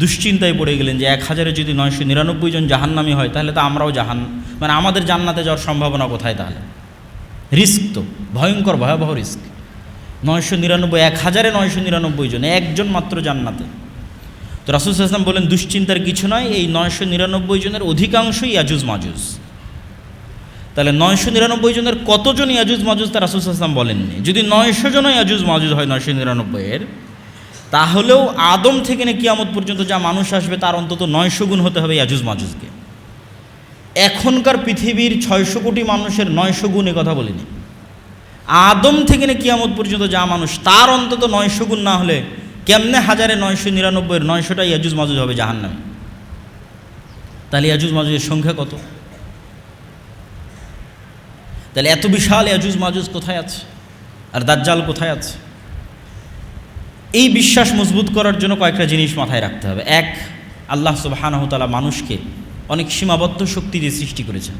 দুশ্চিন্তায় পড়ে গেলেন যে 1000-এ যদি 999 জন জাহান্নামী হয় তাহলে তো আমরাও মানে আমাদের জান্নাতে যাওয়ার সম্ভাবনা কোথায়? তাহলে রিস্ক তো ভয়ঙ্কর, ভয়াবহ রিস্ক। 999, 1000-এ 999 জন, একজন মাত্র জান্নাতে। তো রাসূল সাল্লাল্লাহু আলাইহি ওয়াসাল্লাম বলেন দুশ্চিন্তার কিছু নয়, এই 999 জনের অধিকাংশই ইয়াজুজ মাজুজ। তাহলে 999 জনের কতজন ইয়াজুজ মাজুজ তা রাসূল সাল্লাল্লাহু আলাইহি ওয়াসাল্লাম বলেননি। যদি 900 জন ইয়াজুজ মাজুজ হয় 999-এর, তাহলেও আদম থেকে নিয়ে কিয়ামত পর্যন্ত যা মানুষ আসবে তার অন্তত 900 গুণ হতে হবে ইয়াজুজ মাজুজকে। এখনকার পৃথিবীর 600 কোটি মানুষের 900 গুণ এ কথা বলিনি। আদম থেকে নিয়ে কিয়ামত পর্যন্ত যা মানুষ তার অন্তত 900 গুণ না হলে কেমনে 1000-এ 999-এর 900টা ইয়াজুজ মাজুজ হবে জাহান্নামে? তাহলে ইয়াজুজ মাজুজের সংখ্যা কত? তাহলে এত বিশাল ইয়াজুজ মাজুজ কোথায় আছে আর দাজ্জাল কোথায় আছে? এই বিশ্বাস মজবুত করার জন্য কয়েকটা জিনিস মাথায় রাখতে হবে। এক, আল্লাহ সুবহানাহু ওয়া তাআলা মানুষকে অনেক সীমাবদ্ধ শক্তি দিয়ে সৃষ্টি করেছেন,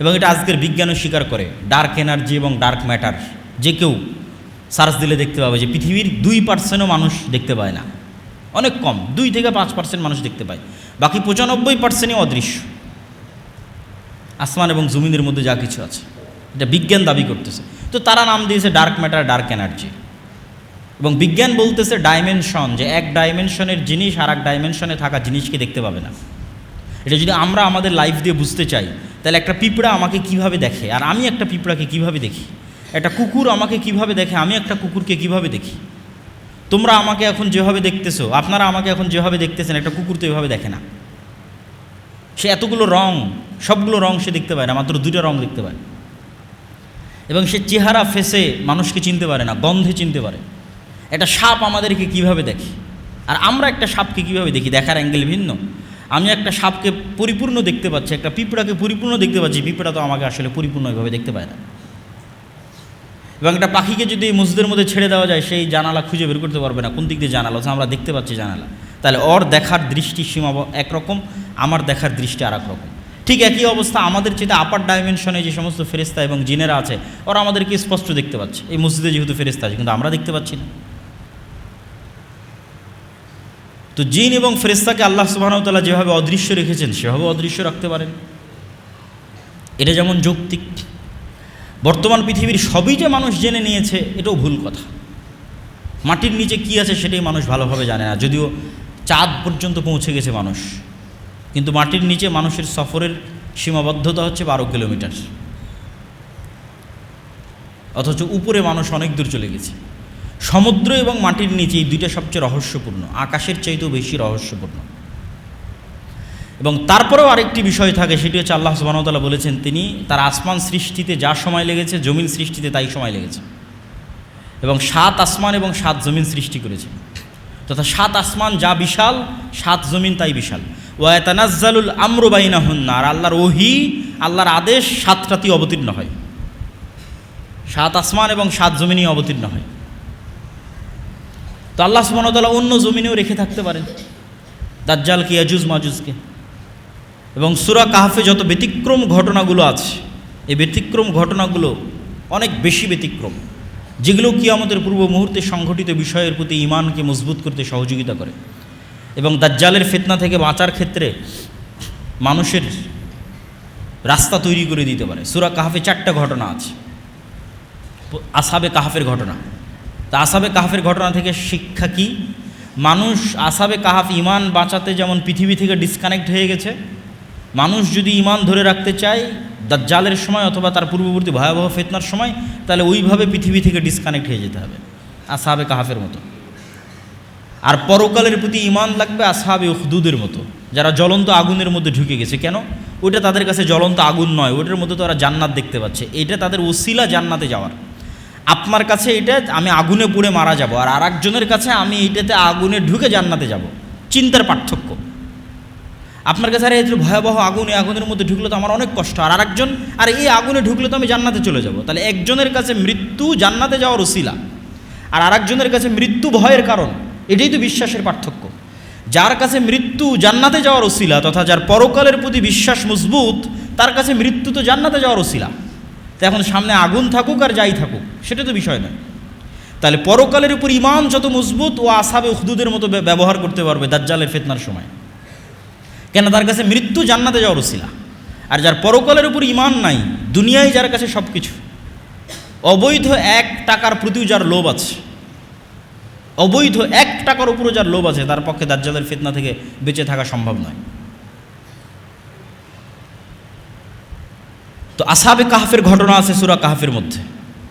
এবং এটা আজকের বিজ্ঞানও স্বীকার করে। ডার্ক এনার্জি এবং ডার্ক ম্যাটার যে কেউ সার্চ দিলে দেখতে পাবে যে পৃথিবীর 2%ও মানুষ দেখতে পায় না, অনেক কম, 2 থেকে 5% মানুষ দেখতে পায়, বাকি 95%ই অদৃশ্য। আসমান এবং জমিনের মধ্যে যা কিছু আছে এটা বিজ্ঞান দাবি করতেছে। তো তারা নাম দিয়েছে ডার্ক ম্যাটার, ডার্ক এনার্জি। এবং বিজ্ঞান বলতেছে ডাইমেনশন, যে এক ডাইমেনশনের জিনিস আর এক ডাইমেনশনে থাকা জিনিসকে দেখতে পাবে না। এটা যদি আমরা আমাদের লাইফ দিয়ে বুঝতে চাই তাহলে একটা পিঁপড়া আমাকে কিভাবে দেখে আর আমি একটা পিঁপড়াকে কিভাবে দেখি, একটা কুকুর আমাকে কিভাবে দেখে আমি একটা কুকুরকে কিভাবে দেখি, তোমরা আমাকে এখন যেভাবে দেখতেছো, আপনারা আমাকে এখন যেভাবে দেখতেছেন, একটা কুকুর তো এভাবে দেখে না। সে এতগুলো রং, সবগুলো রং সে দেখতে পায় না, মাত্র 2টা রং দেখতে পায়। এবং সে চেহারা ফেসে মানুষকে চিনতে পারে না, গন্ধে চিনতে পারে। একটা সাপ আমাদেরকে কিভাবে দেখে আর আমরা একটা সাপকে কিভাবে দেখি, দেখার অ্যাঙ্গেল ভিন্ন। আমি একটা সাপকে পরিপূর্ণ দেখতে পাচ্ছি, একটা পিঁপড়াকে পরিপূর্ণ দেখতে পাচ্ছি, পিঁপড়া তো আমাকে আসলে পরিপূর্ণ এভাবে দেখতে পায় না। এবং একটা পাখিকে যদি মসজিদের মধ্যে ছেড়ে দেওয়া যায় সেই জানালা খুঁজে বের করতে পারবে না কোন দিক দিয়ে জানালা, আমরা দেখতে পাচ্ছি জানালা। তাহলে ওর দেখার দৃষ্টি সীমা একরকম, আমার দেখার দৃষ্টি আর এক রকম। ঠিক একই অবস্থা আমাদের চেয়ে আপার ডাইমেনশনে যে সমস্ত ফেরেশতা এবং জিনেরা আছে ওরা আমাদেরকে স্পষ্ট দেখতে পাচ্ছে। এই মসজিদে যেহেতু ফেরেশতা আছে কিন্তু আমরা দেখতে পাচ্ছি না। তো জিন এবং ফেরেশতাকে আল্লাহ সুবহানাহু ওয়া তাআলা যেভাবে অদৃশ্য রেখেছেন সেভাবে অদৃশ্য রাখতে পারেন, এটা যেমন যৌক্তিক। বর্তমান পৃথিবীর সবই যে মানুষ জেনে নিয়েছে এটাও ভুল কথা। মাটির নিচে কি আছে সেটাই মানুষ ভালোভাবে জানে না, যদিও চাঁদ পর্যন্ত পৌঁছে গেছে মানুষ, কিন্তু মাটির নিচে মানুষের সফরের সীমাবদ্ধতা হচ্ছে 12 কিলোমিটার, অথচ উপরে মানুষ অনেক দূর চলে গেছে। সমুদ্র এবং মাটির নিচে এই দুইটা সবচেয়ে রহস্যপূর্ণ, আকাশের চাইতেও বেশি রহস্যপূর্ণ। এবং তারপরেও আরেকটি বিষয় থাকে, সেটি হচ্ছে আল্লাহ সুবহানাহু ওয়া তাআলা বলেছেন তিনি তার আসমান সৃষ্টিতে যা সময় লেগেছে জমিন সৃষ্টিতে তাই সময় লেগেছে, এবং 7 আসমান এবং 7 জমিন সৃষ্টি করেছেন। তথা 7 আসমান যা বিশাল 7 জমিন তাই বিশাল। ওয়া ইয়াতানাজ্জালুল আমরু বাইনাহুন্না, আর আল্লাহর ওহী, আল্লাহর আদেশ 7টাতেই অবতীর্ণ হয়, 7 আসমান এবং 7 জমিনই অবতীর্ণ হয়। তো আল্লাহ সুবহানাহু ওয়া তাআলা অন্য জমিনেও রেখে থাকতে পারেন দাজ্জালকে, ইয়াজুজ মাজুজকে। এবং সূরা কাহফে যত ব্যতিক্রম ঘটনাগুলো আছে এই ব্যতিক্রম ঘটনাগুলো অনেক বেশি ব্যতিক্রম, যেগুলো কিয়ামতের পূর্ব মুহূর্তে সংঘটিত বিষয়ের প্রতি ঈমানকে মজবুত করতে সহযোগিতা করে। এবং দাজ্জালের ফিতনা থেকে বাঁচার ক্ষেত্রে মানুষের রাস্তা তৈরি করে দিতে পারে। সূরা কাহফে 4টা ঘটনা আছে, আসহাবে কাহফের ঘটনা। তা আসহাবে কাহফের ঘটনা থেকে শিক্ষা কি? মানুষ আসহাবে কাহফ ইমান বাঁচাতে যেমন পৃথিবী থেকে ডিসকানেক্ট হয়ে গেছে, মানুষ যদি ইমান ধরে রাখতে চায় দাজ্জালের সময় অথবা তার পূর্ববর্তী ভয়াবহ ফিতনার সময়, তাহলে ওইভাবে পৃথিবী থেকে ডিসকানেক্ট হয়ে যেতে হবে আসহাবে কাহফের মতো। আর পরকালের প্রতি ইমান লাগবে আসহাবে উখদুদের মতো, যারা জ্বলন্ত আগুনের মধ্যে ঢুকে গেছে। কেন? ওইটা তাদের কাছে জ্বলন্ত আগুন নয়, ওইটার মধ্যে তারা জান্নাত দেখতে পাচ্ছে, এটা তাদের ওসিলা জান্নাতে যাওয়ার। আপনার কাছে এটা আমি আগুনে পুড়ে মারা যাব, আর আরেকজনের কাছে আমি এইটাতে আগুনে ঢুকে জান্নাতে যাব। চিন্তার পার্থক্য। আপনার কাছে আরে এই ভয়াবহ আগুন, এই আগুনের মধ্যে ঢুকলে তো আমার অনেক কষ্ট, আর আরেকজন আর এই আগুনে ঢুকলে তো আমি জান্নাতে চলে যাব। তাহলে একজনের কাছে মৃত্যু জান্নাতে যাওয়ার ওসিলা, আর আরেকজনের কাছে মৃত্যু ভয়ের কারণ। এটাই তো বিশ্বাসের পার্থক্য। যার কাছে মৃত্যু জান্নাতে যাওয়ার ওসিলা, তথা যার পরকালের প্রতি বিশ্বাস মজবুত, তার কাছে মৃত্যু তো জান্নাতে যাওয়ার ওসিলা। তো এখন সামনে আগুন থাকুক আর যাই থাকুক, সেটা তো বিষয় নয়। তাহলে পরকালের উপর ইমান যত মজবুত, ও আসহাবে উখদুদের মতো ব্যবহার করতে পারবে দাজ্জালের ফিতনার সময়। কেন? তার কাছে মৃত্যু জান্নাতে যাওয়ার ওসিলা। আর যার পরকালের উপর ইমান নাই, দুনিয়ায় যার কাছে সব কিছু, অবৈধ 1 টাকার প্রতিও যার লোভ আছে, অবৈধ 1 টাকার উপরও যার লোভ আছে, তার পক্ষে দাজ্জালের ফিতনা থেকে বেঁচে থাকা সম্ভব নয়। তো আসহাবে কাহফের ঘটনা আছে সূরা কাহফের মধ্যে।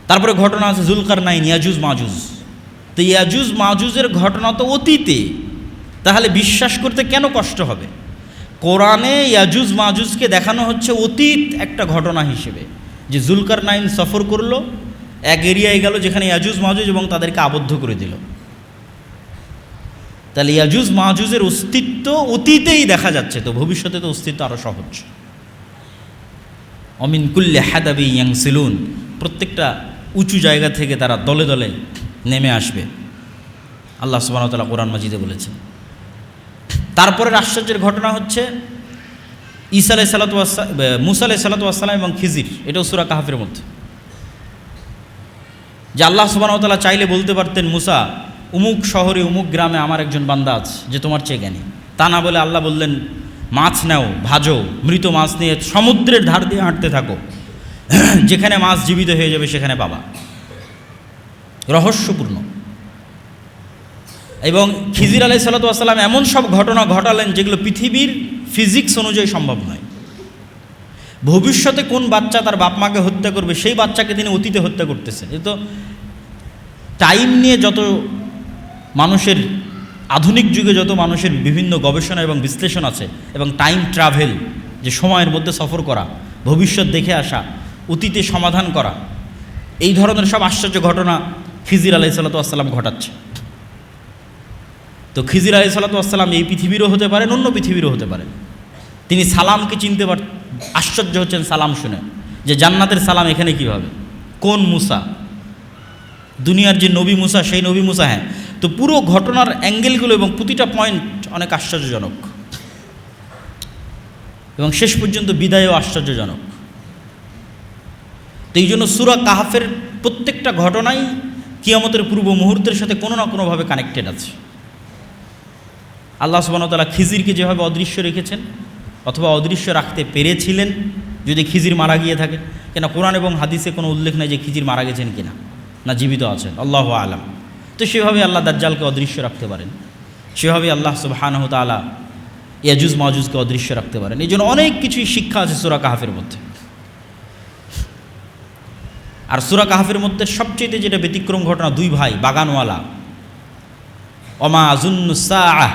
তারপরে ঘটনা আছে যুলকারনাইন, ইয়াজুজ মাজুজ। তো ইয়াজুজ মাজুজের ঘটনা তো অতীতে, তাহলে বিশ্বাস করতে কেন কষ্ট হবে? কোরআনে ইয়াজুজ মাজুজকে দেখানো হচ্ছে অতীত একটা ঘটনা হিসেবে, যে যুলকারনাইন সফর করলো, এক এরিয়ায় গেল যেখানে ইয়াজুজ মাজুজ, এবং তাদেরকে আবদ্ধ করে দিল। তাহলে ইয়াজুজ মাজুজের অস্তিত্ব অতীতেই দেখা যাচ্ছে, তো ভবিষ্যতে তো অস্তিত্ব আরও সহজ। অমিন কুল্লে হাদাবি ইয়াংসিলুন, প্রত্যেকটা উঁচু জায়গা থেকে তারা দলে দলে নেমে আসবে, আল্লাহ সুবহানাহু ওয়া তাআলা কোরআন মাজিদে বলেছেন। তারপরের আশ্চর্যের ঘটনা হচ্ছে মুসা আলাইহিস সালাতু ওয়াস সালাম এবং খিজির, এটাও সূরা কাহফের মধ্যে। যে আল্লাহ সুবহানাহু ওয়া তাআলা চাইলে বলতে পারতেন, মুসা উমুক শহরে উমুক গ্রামে আমার একজন বান্দা আছে যে তোমার চেয়ে জ্ঞানী। তা না বলে আল্লাহ বললেন, মাছ নাও, ভাজো, মৃত মাছ নিয়ে সমুদ্রের ধার দিয়ে হাঁটতে থাকো, যেখানে মাছ জীবিত হয়ে যাবে সেখানে পাবা। রহস্যপূর্ণ। এবং খিজির আলাইহিস সালাতু ওয়াস সালাম এমন সব ঘটনা ঘটালেন যেগুলো পৃথিবীর ফিজিক্স অনুযায়ী সম্ভব নয়। ভবিষ্যতে কোন বাচ্চা তার বাপ মাকে হত্যা করবে, সেই বাচ্চাকে তিনি অতীতে হত্যা করতেছেন। এ তো টাইম নিয়ে যত মানুষের, আধুনিক যুগে যত মানুষের বিভিন্ন গবেষণা এবং বিশ্লেষণ আছে, এবং টাইম ট্রাভেল, যে সময়ের মধ্যে সফর করা, ভবিষ্যৎ দেখে আসা, অতীতে সমাধান করা, এই ধরনের সব আশ্চর্য ঘটনা খিজির আলাইহিস সালাতু ওয়াস সালাম ঘটাচ্ছে। তো খিজির আলাইহিস সালাতু ওয়াস সালাম এই পৃথিবীরও হতে পারেন, অন্য পৃথিবীরও হতে পারেন। তিনি সালামকে চিনতে আশ্চর্য হচ্ছেন সালাম শুনে, যে জান্নাতের সালাম এখানে কিভাবে, কোন মুসা, দুনিয়ার যে নবী মুসা সেই নবী মুসা? হ্যাঁ। তো পুরো ঘটনার অ্যাঙ্গেলগুলো এবং প্রতিটা পয়েন্ট অনেক আশ্চর্যজনক, এবং শেষ পর্যন্ত বিদায়ও আশ্চর্যজনক। তো এই জন্য সূরা কাহফের প্রত্যেকটা ঘটনাই কিয়ামতের পূর্ব মুহূর্তের সাথে কোনো না কোনোভাবে কানেক্টেড আছে। আল্লাহ সুবহানাহু ওয়া তাআলা খিজিরকে যেভাবে অদৃশ্য রেখেছেন, অথবা অদৃশ্য রাখতে পেরেছিলেন যদি খিজির মারা গিয়ে থাকে, কেন কোরআন এবং হাদিসে কোনো উল্লেখ নেই যে খিজির মারা গেছেন কিনা, না জীবিত আছেন, আল্লাহু আ'লাম। তো সেভাবে আল্লাহ দাজ্জালকে অদৃশ্য রাখতে পারেন, সেভাবে আল্লাহ সুবহানাহু ওয়া তাআলা ইয়াজুজ মাজুজকে অদৃশ্য রাখতে পারেন। এই জন্য অনেক কিছুই শিক্ষা আছে সূরা কাহফের মধ্যে। আর সূরা কাহফের মধ্যে সবচেয়ে যেটা ব্যতিক্রম ঘটনা, 2 ভাই বাগানওয়ালা, ওমা আযুন্নু সাআহ,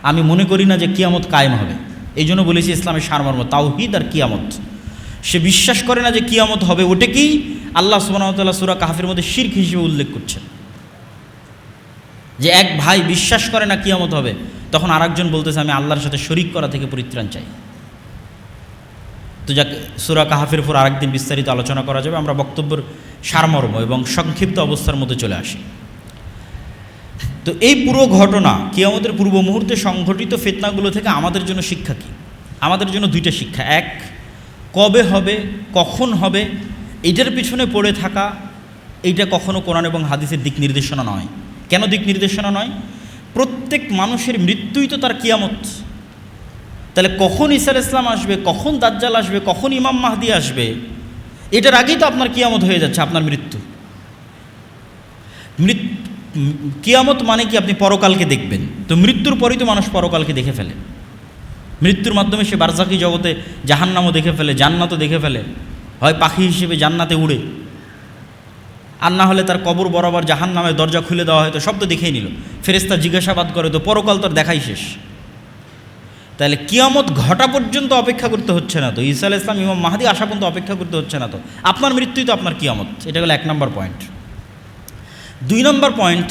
আমি মনে করি না যে কিয়ামত কায়েম হবে। এই জন্য বলেছি ইসলামের সারমর্ম তাওহীদ আর কিয়ামত। সে বিশ্বাস করে না যে কিয়ামত হবে, ওটাকেই আল্লাহ সুবহানাহু ওয়া তাআলা সূরা কাহফের মধ্যে শিরক হিসেবে উল্লেখ করছেন। যে এক ভাই বিশ্বাস করে না কিয়ামত হবে, তখন আরেকজন বলতেছে আমি আল্লাহর সাথে শরিক করা থেকে পরিত্রাণ চাই। তো যাক, সূরা কাহফের উপর আরেকদিন বিস্তারিত আলোচনা করা যাবে। আমরা বক্তব্যের সারমর্ম এবং সংক্ষিপ্ত অবস্থার মধ্যে চলে আসি। তো এই পুরো ঘটনা কিয়ামতের পূর্ব মুহূর্তে সংঘটিত ফিতনাগুলো থেকে আমাদের জন্য শিক্ষা কী? আমাদের জন্য 2টা শিক্ষা। এক, কবে হবে, কখন হবে, এইটার পিছনে পড়ে থাকা, এইটা কখনো কোরআন এবং হাদিসের দিক নির্দেশনা নয়। কেন দিক নির্দেশনা নয়? প্রত্যেক মানুষের মৃত্যুই তো তার কিয়ামত। তাহলে কখন ঈসা আলাইহিস সালাম আসবে, কখন দাজ্জাল আসবে, কখন ইমাম মাহদি আসবে, এটার আগেই তো আপনার কিয়ামত হয়ে যাচ্ছে, আপনার মৃত্যু। কিয়ামত মানে কি? আপনি পরকালকে দেখবেন। তো মৃত্যুর পরেই তো মানুষ পরকালকে দেখে ফেলে। মৃত্যুর মাধ্যমে সে বারজাকি জগতে জাহান্নামও দেখে ফেলে, জান্নাতও দেখে ফেলে, হয় পাখি হিসেবে জান্নাতে উড়ে, আর না হলে তার কবর বরাবর জাহান্নামের দরজা খুলে দেওয়া হয়তো, সব তো দেখেই নিল। ফেরেশতা জিজ্ঞাসাবাদ করে, তো পরকাল তোর দেখাই শেষ। তাহলে কিয়ামত ঘটা পর্যন্ত অপেক্ষা করতে হচ্ছে না তো, ঈসা আলাইহিস সালাম ইমাম মাহদি আসা পর্যন্ত অপেক্ষা করতে হচ্ছে না তো, আপনার মৃত্যুই তো আপনার কিয়ামত। এটা হলো 1 নম্বর পয়েন্ট। 2 নম্বর পয়েন্ট,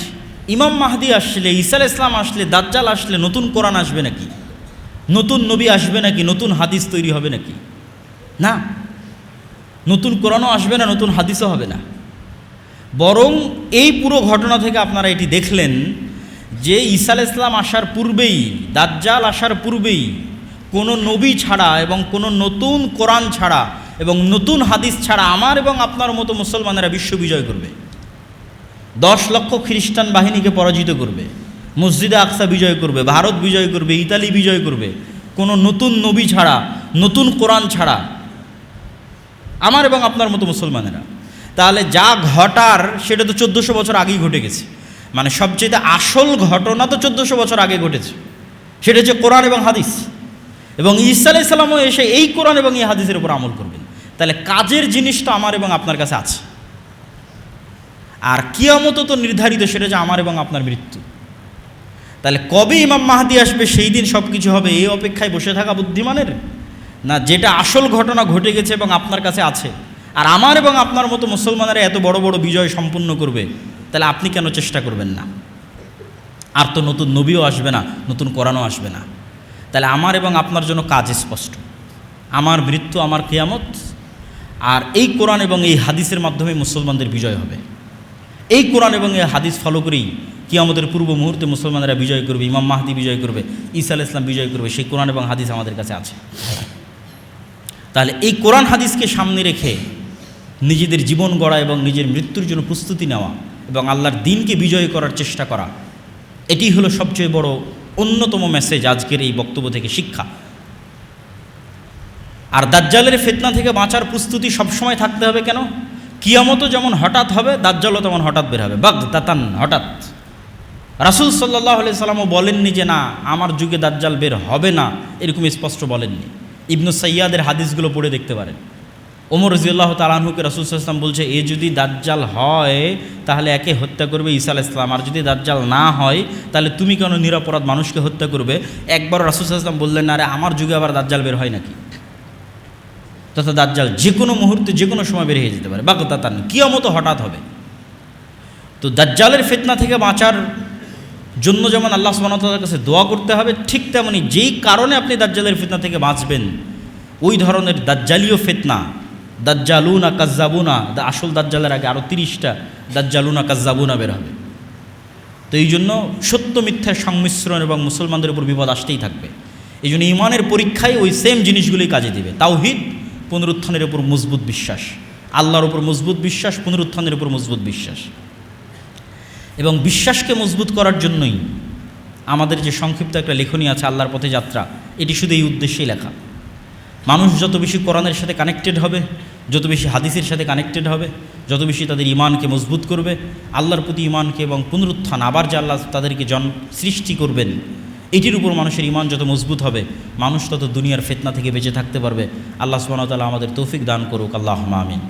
ইমাম মাহদি আসলে, ঈসা আলাইহিস সালাম আসলে, দাজ্জাল আসলে নতুন কোরআন আসবে নাকি, নতুন নবী আসবে নাকি, নতুন হাদিস তৈরি হবে নাকি? না, নতুন কোরআনও আসবে না, নতুন হাদিসও হবে না। বরং এই পুরো ঘটনা থেকে আপনারা এটি দেখলেন যে ঈসা আলাইহিস সালাম আসার পূর্বেই, দাজ্জাল আসার পূর্বেই কোনো নবী ছাড়া এবং কোনো নতুন কোরআন ছাড়া এবং নতুন হাদিস ছাড়া আমার এবং আপনার মতো মুসলমানেরা বিশ্ব বিজয় করবে, 10 লক্ষ খ্রিস্টান বাহিনীকে পরাজিত করবে, মসজিদে আকসা বিজয় করবে, ভারত বিজয় করবে, ইতালি বিজয় করবে, কোনো নতুন নবী ছাড়া, নতুন কোরআন ছাড়া, আমার এবং আপনার মতো মুসলমানেরা। তাহলে যা ঘটার সেটা তো 1400 বছর আগেই ঘটে গেছে। মানে সবচেয়ে আসল ঘটনা তো 1400 বছর আগে ঘটেছে, সেটা হচ্ছে কোরআন এবং হাদিস। এবং ঈসা আলাইহিস সালামও এসে এই কোরআন এবং এই হাদিসের উপর আমল করবেন। তাহলে কাজের জিনিসটা আমার এবং আপনার কাছে আছে। আর কিয়ামত তো নির্ধারিত, সেটা যে আমার এবং আপনার মৃত্যু। তাহলে কবে ইমাম মাহদি আসবে, সেই দিন সব কিছু হবে, এই অপেক্ষায় বসে থাকা বুদ্ধিমানের? না, যেটা আসল ঘটনা ঘটে গেছে এবং আপনার কাছে আছে, আর আমার এবং আপনার মতো মুসলমানেরা এত বড় বড় বিজয় সম্পূর্ণ করবে, তাহলে আপনি কেন চেষ্টা করবেন না? আর তো নতুন নবীও আসবে না, নতুন কোরআনও আসবে না। তাহলে আমার এবং আপনার জন্য কাজ স্পষ্ট, আমার মৃত্যু, আমার কিয়ামত, আর এই কোরআন এবং এই হাদিসের মাধ্যমে মুসলমানদের বিজয় হবে। এই কোরআন এবং এই হাদিস ফলো করেই কিয়ামতের পূর্ব মুহূর্তে মুসলমানেরা বিজয় করবে, ইমাম মাহদি বিজয় করবে, ঈসা আলাইহিস সালাম বিজয় করবে। সেই কোরআন এবং হাদিস আমাদের কাছে আছে। তাহলে এই কোরআন হাদিসকে সামনে রেখে নিজেদের জীবন গড়া এবং নিজের মৃত্যুর জন্য প্রস্তুতি নেওয়া এবং আল্লাহর দ্বীনকে বিজয় করার চেষ্টা করা, এটি হলো সবচেয়ে বড় অন্যতম মেসেজ আজকের এই বক্তব্য থেকে, শিক্ষা। আর দাজ্জালের ফিতনা থেকে বাঁচার প্রস্তুতি সবসময় থাকতে হবে। কেন? কিয়ামতও যেমন হঠাৎ হবে, দাজ্জালও তেমন হঠাৎ বের হবে, বাগদাতান, হঠাৎ। রাসূল সাল্লাল্লাহু আলাইহি সাল্লামও বলেননি যে না, আমার যুগে দাজ্জাল বের হবে না, এরকম স্পষ্ট বলেননি। ইবনু সাইয়াদের হাদিসগুলো পড়ে দেখতে পারেন। ওমর রাদিয়াল্লাহু তাআলা আনহুকে রাসূল সাল্লাল্লাহু আলাইহি ওয়াসাল্লাম বলছে, এ যদি দাজ্জাল হয় তাহলে একে হত্যা করবে ঈসা আলাইহিস সালাম, আর যদি দাজ্জাল না হয় তাহলে তুমি কেন নিরপরাধ মানুষকে হত্যা করবে? একবার রাসূল সাল্লাল্লাহু আলাইহি ওয়াসাল্লাম বললেন, না রে, আমার যুগে আবার দাজ্জাল বের হয় নাকি? তথা দাজ্জাল যে কোনো মুহূর্তে, যে কোনো সময় বের হয়ে যেতে পারে, বাগদাতান, কিয়ামত হঠাৎ হবে। তো দাজ্জালের ফিতনা থেকে বাঁচার জন্য যেমন আল্লাহ সুবহানাহু ওয়া তাআলার কাছে দোয়া করতে হবে, ঠিক তেমনি যেই কারণে আপনি দাজ্জালের ফিতনা থেকে বাঁচবেন, ওই ধরনের দাজ্জালীয় ফিতনা, দাজ্জালুনা কাজ্জাবুনা, আসল দাজ্জালের আগে আরও 30টা দাজ্জালুনা কাজ্জাবুনা বের হবে। তো এই জন্য সত্য মিথ্যার সংমিশ্রণ এবং মুসলমানদের উপর বিপদ আসতেই থাকবে। এই জন্য ইমানের পরীক্ষায় ওই সেম জিনিসগুলোই কাজে দিবে। তাওহীদ, পুনরুত্থানের উপর মজবুত বিশ্বাস, আল্লাহর উপর মজবুত বিশ্বাস, পুনরুত্থানের উপর মজবুত বিশ্বাস। এবং বিশ্বাসকে মজবুত করার জন্যই আমাদের যে সংক্ষিপ্ত একটা লেখনী আছে, আল্লাহর পথে যাত্রা, এটি শুধু এই উদ্দেশ্যেই লেখা। মানুষ যত বেশি কোরআনের সাথে কানেক্টেড হবে, যত বেশি হাদিসের সাথে কানেক্টেড হবে, যত বেশি তাদের ইমানকে মজবুত করবে, আল্লাহর প্রতি ইমানকে এবং পুনরুত্থান, আবার যে আল্লাহ তাদেরকে সৃষ্টি করবেন, এটির উপর মানুষের ইমান যত মজবুত হবে, মানুষ তত দুনিয়ার ফিতনা থেকে বেঁচে থাকতে পারবে। আল্লাহ সুবহানাহু ওয়া তাআলা আমাদের তৌফিক দান করুক। আল্লাহুম্মা আমিন।